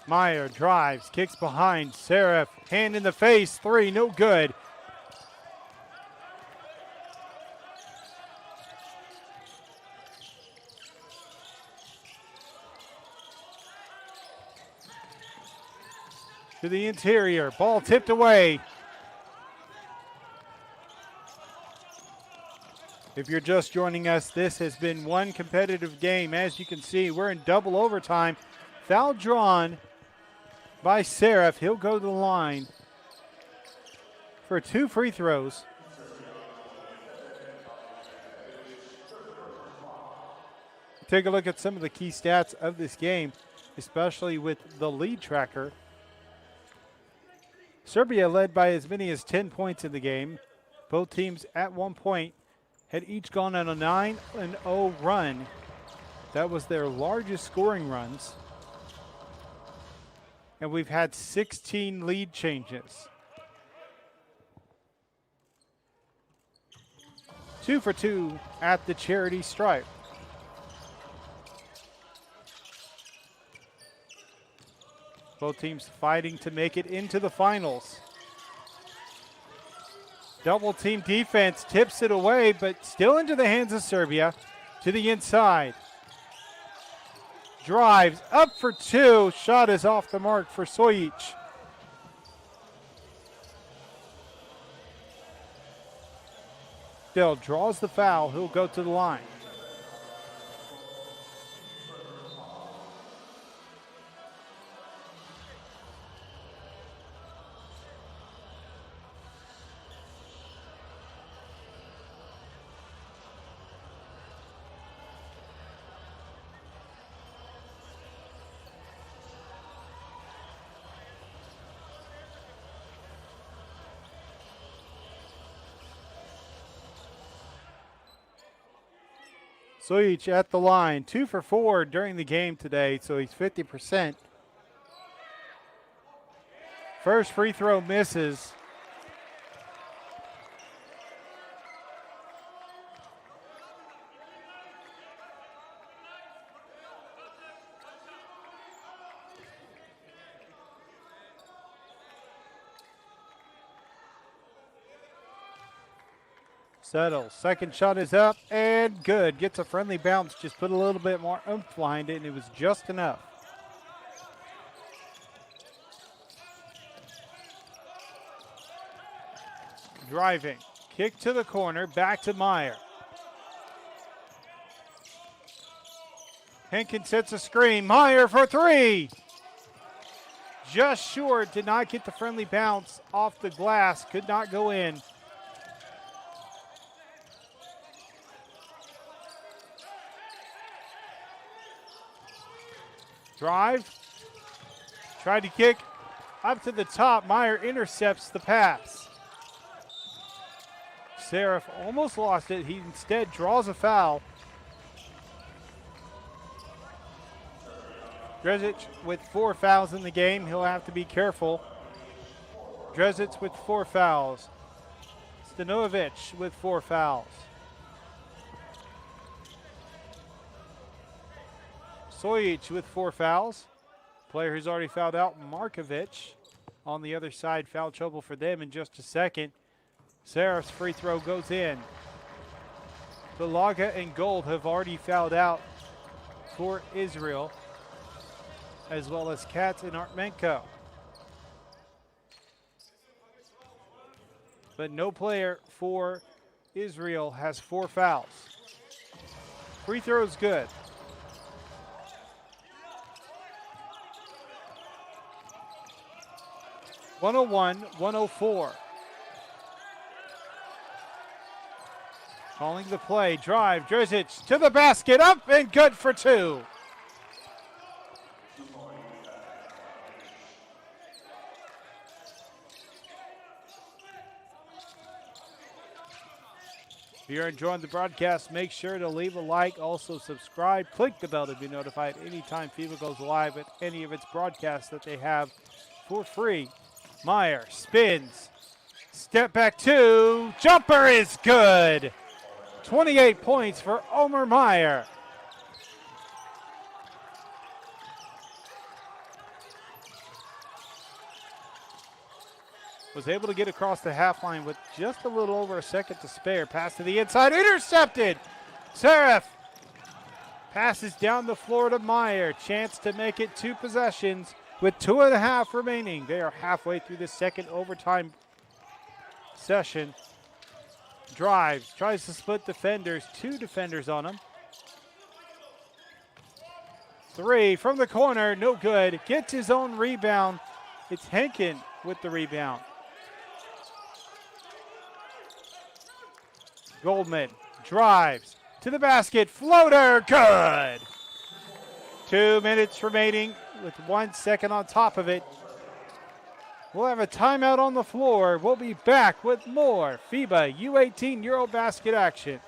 Meyer drives, kicks behind. Seraph, hand in the face, three, no good. To the interior, ball tipped away. If you're just joining us, this has been one competitive game. As you can see, we're in double overtime. Foul drawn by Seraph. He'll go to the line for 2 free throws. Take a look at some of the key stats of this game, especially with the lead tracker. Serbia led by as many as 10 points in the game. Both teams at one point had each gone on a 9-0 run. That was their largest scoring runs. And we've had 16 lead changes. 2 for 2 at the charity stripe. Both teams fighting to make it into the finals. Double team defense tips it away, but still into the hands of Serbia. To the inside. Drives up for 2. Shot is off the mark for Sojic. Still draws the foul. He'll go to the line. Sojic at the line, 2 for 4 during the game today, so he's 50%. First free throw misses. Settles. Second shot is up and good. Gets a friendly bounce. Just put a little bit more oomph behind it, and it was just enough. Driving. Kick to the corner. Back to Meyer. Henkin sets a screen. Meyer for 3. Just short. Did not get the friendly bounce off the glass. Could not go in. Drive, tried to kick up to the top. Meyer intercepts the pass. Serif almost lost it. He instead draws a foul. Drezic with 4 fouls in the game. He'll have to be careful. Drezic with 4 fouls. Stanojevic with 4 fouls. Sojic with 4 fouls. Player who's already fouled out, Markovic. On the other side, foul trouble for them in just a second. Serif's free throw goes in. Balaga and Gold have already fouled out for Israel, as well as Katz and Artmenko. But no player for Israel has 4 fouls. Free throw is good. 101-104. Calling the play, drive, Drezic to the basket, up and good for 2. If you're enjoying the broadcast, make sure to leave a like, also subscribe, click the bell to be notified anytime FIBA goes live at any of its broadcasts that they have for free. Meyer spins, step back 2, jumper is good. 28 points for Omer Meyer. Was able to get across the half line with just a little over a second to spare. Pass to the inside, intercepted. Serif passes down the floor to Meyer. Chance to make it 2 possessions with 2.5 remaining. They are halfway through the second overtime session. Drives, tries to split defenders. 2 defenders on him. 3 from the corner, no good. Gets his own rebound. It's Henkin with the rebound. Goldman drives to the basket, floater, good. 2 minutes remaining with 1 second on top of it. We'll have a timeout on the floor. We'll be back with more FIBA U18 EuroBasket action.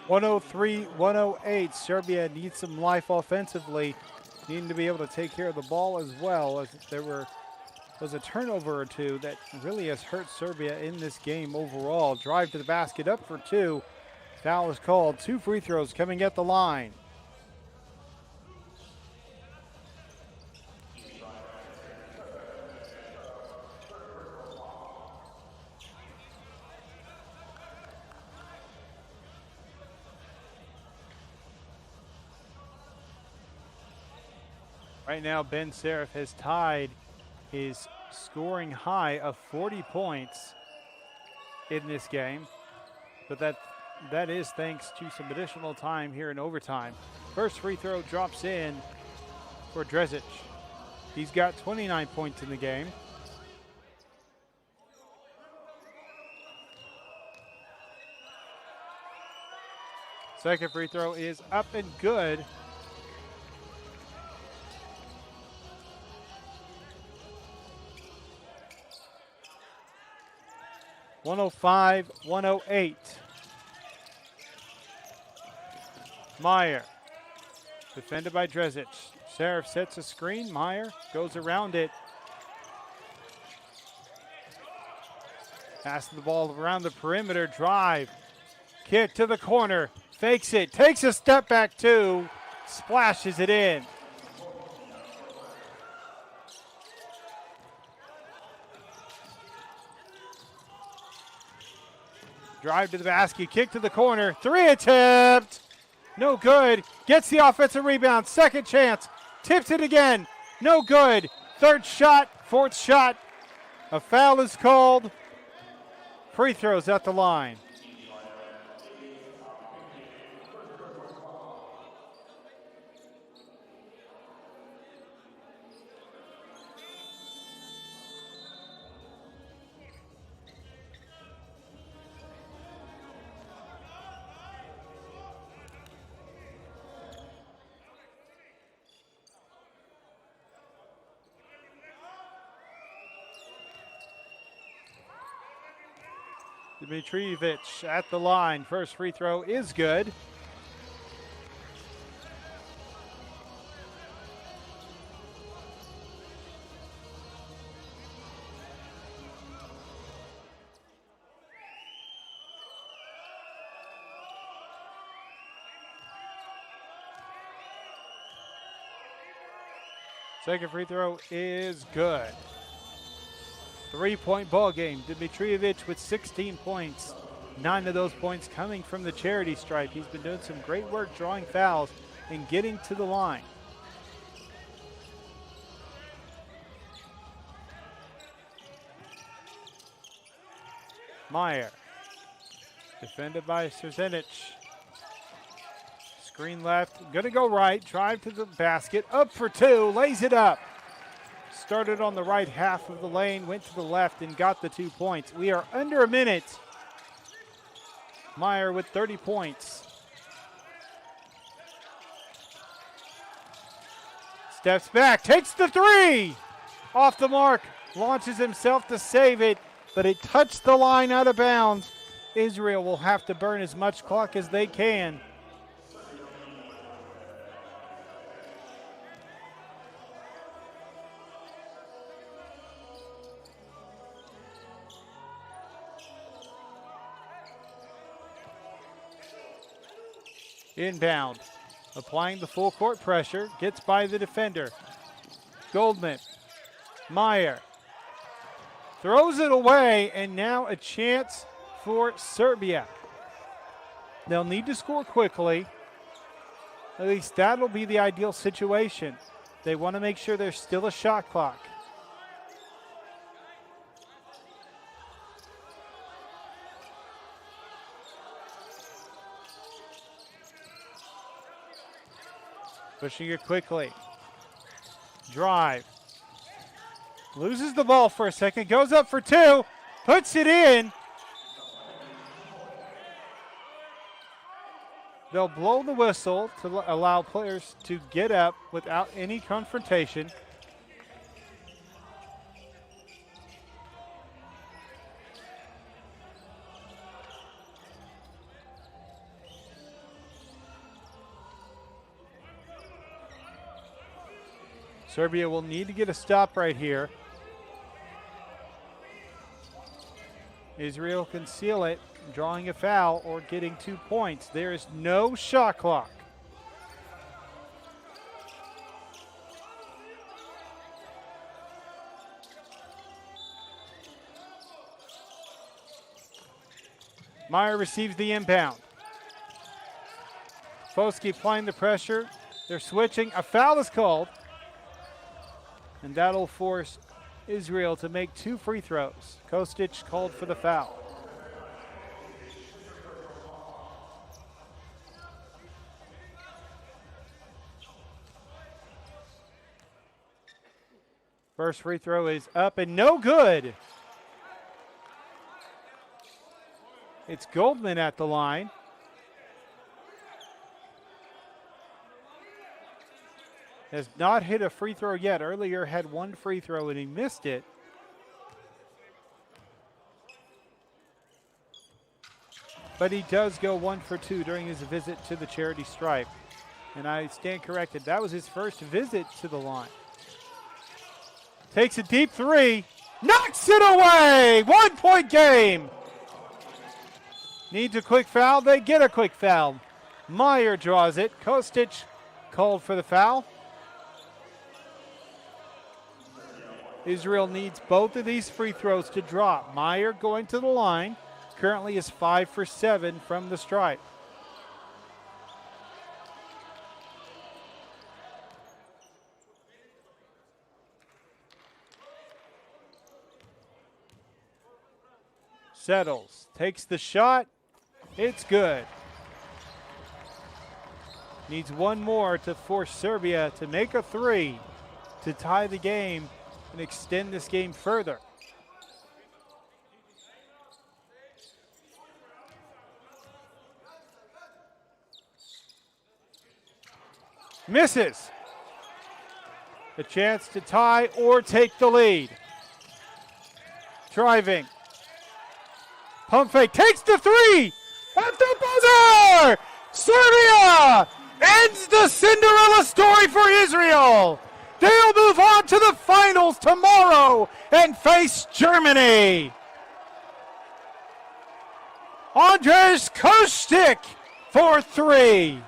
(103-108). Serbia needs some life offensively, needing to be able to take care of the ball as well, as there was a turnover or two that really has hurt Serbia in this game overall. Drive to the basket, up for two. Foul is called. 2 free throws coming at the line. Right now, Ben Seraph has tied his scoring high of 40 points in this game, but that is thanks to some additional time here in overtime. First free throw drops in for Drezic. He's got 29 points in the game. Second free throw is up and good. (105-108). Meyer, defended by Drezic. Seraph sets a screen. Meyer goes around it. Passes the ball around the perimeter. Drive. Kick to the corner. Fakes it. Takes a step back two. Splashes it in. Drive to the basket, kick to the corner, 3 attempt, no good. Gets the offensive rebound, second chance, tips it again, no good. Third shot, fourth shot, a foul is called. Free throws at the line. Dimitrijevic at the line. First free throw is good. Second free throw is good. 3-point ball game. Dimitrijevic with 16 points. 9 of those points coming from the charity stripe. He's been doing some great work drawing fouls and getting to the line. Meyer, defended by Serzenic. Screen left, gonna go right, drive to the basket, up for two, lays it up. Started on the right half of the lane, went to the left and got the 2 points. We are under a minute. Meyer with 30 points. Steps back, takes the three. Off the mark, launches himself to save it, but it touched the line out of bounds. Israel will have to burn as much clock as they can. Inbound, applying the full court pressure, gets by the defender. Goldman, Meyer, throws it away, and now a chance for Serbia. They'll need to score quickly. At least that'll be the ideal situation. They want to make sure there's still a shot clock. Pushing it quickly. Drive. Loses the ball for a second. Goes up for two. Puts it in. They'll blow the whistle to allow players to get up without any confrontation. Serbia will need to get a stop right here. Israel can seal it, drawing a foul or getting 2 points. There is no shot clock. Meyer receives the inbound. Foskey applying the pressure. They're switching. A foul is called. And that'll force Israel to make 2 free throws. Kostic called for the foul. First free throw is up and no good. It's Goldman at the line. Has not hit a free throw yet. Earlier had 1 free throw and he missed it. But he does go 1 for 2 during his visit to the charity stripe. And I stand corrected. That was his first visit to the line. Takes a deep 3. Knocks it away! 1 point game. Needs a quick foul. They get a quick foul. Meyer draws it. Kostic called for the foul. Israel needs both of these free throws to drop. Meyer going to the line. Currently is 5 for 7 from the stripe. Settles, takes the shot. It's good. Needs 1 more to force Serbia to make a 3 to tie the game and extend this game further. Misses. A chance to tie or take the lead. Driving. Pump fake, takes the 3 at the buzzer! Serbia ends the Cinderella story for Israel. They'll move on to the finals tomorrow and face Germany. Andres Kostic for 3.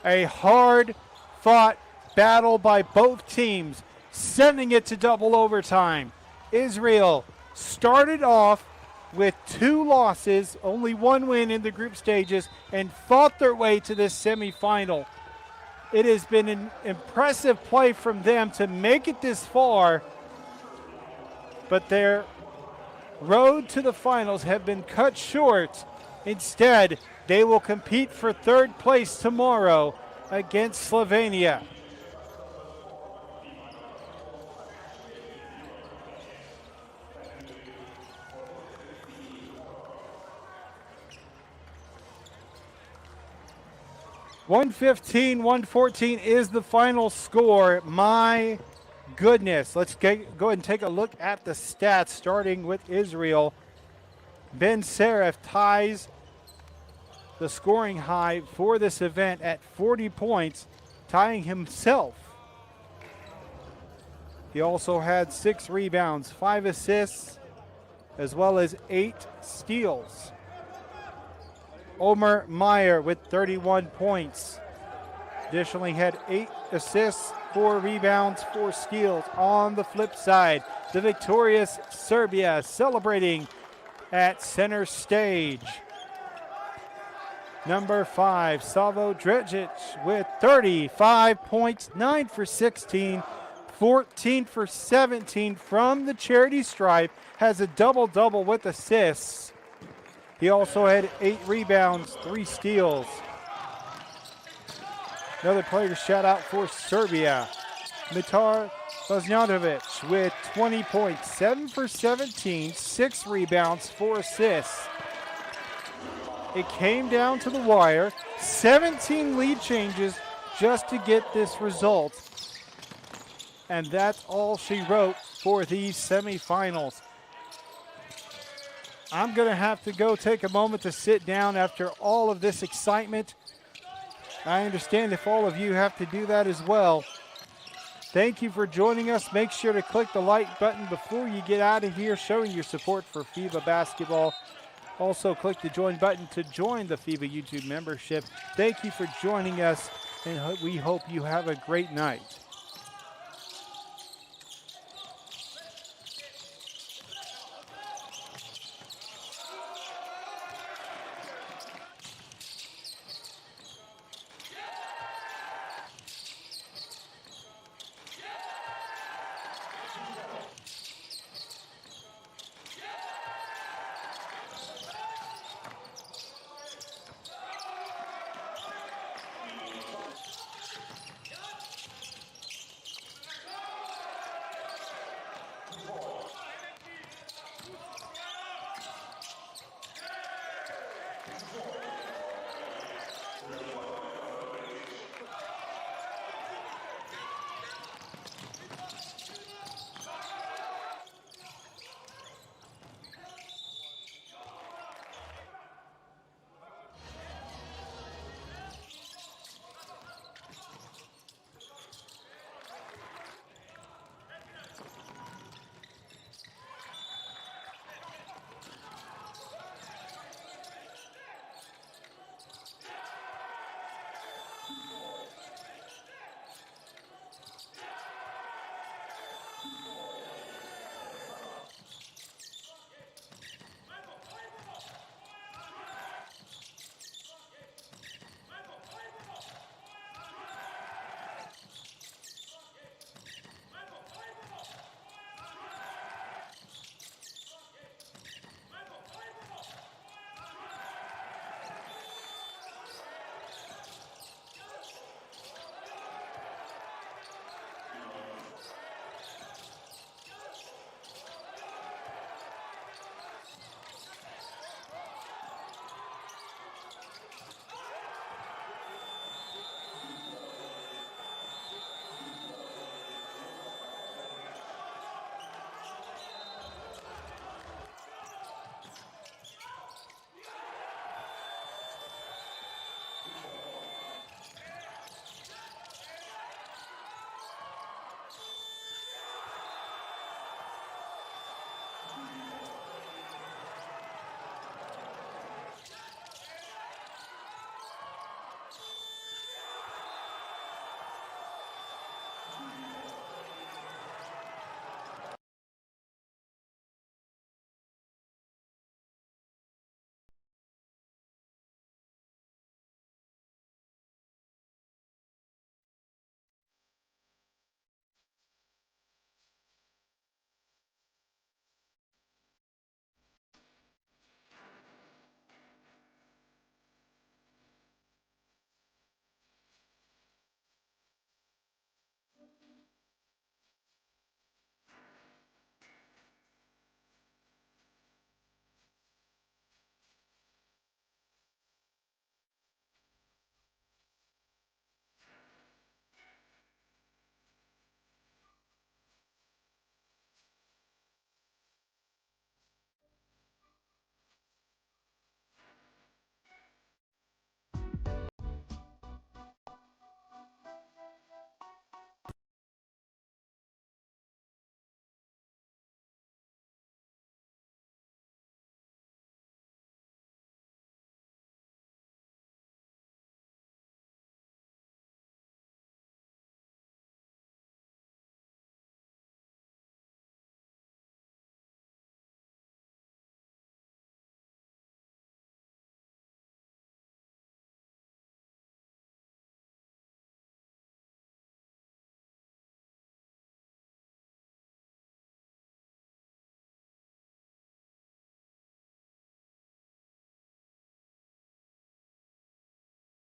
A hard-fought battle by both teams, sending it to double overtime. Israel started off with 2 losses, only 1 win in the group stages, and fought their way to this semifinal. It has been an impressive play from them to make it this far, but their road to the finals have been cut short. Instead, they will compete for 3rd place tomorrow against Slovenia. 115-114 is the final score. My goodness. Let's go ahead and take a look at the stats, starting with Israel. Ben Seraph ties the scoring high for this event at 40 points, tying himself. He also had 6 rebounds, 5 assists, as well as 8 steals. Omer Meyer with 31 points. Additionally had 8 assists, 4 rebounds, 4 steals. On the flip side, the victorious Serbia celebrating at center stage. Number 5, Savo Drejic with 35 points, 9 for 16, 14 for 17 from the charity stripe, has a double-double with assists. He also had 8 rebounds, 3 steals. Another player shout out for Serbia, Mitar Bosnjanovic with 20 points, 7 for 17, 6 rebounds, 4 assists. It came down to the wire, 17 lead changes just to get this result. And that's all she wrote for these semifinals. I'm going to have to go take a moment to sit down after all of this excitement. I understand if all of you have to do that as well. Thank you for joining us. Make sure to click the like button before you get out of here, showing your support for FIBA basketball. Also, click the join button to join the FIBA YouTube membership. Thank you for joining us, and we hope you have a great night.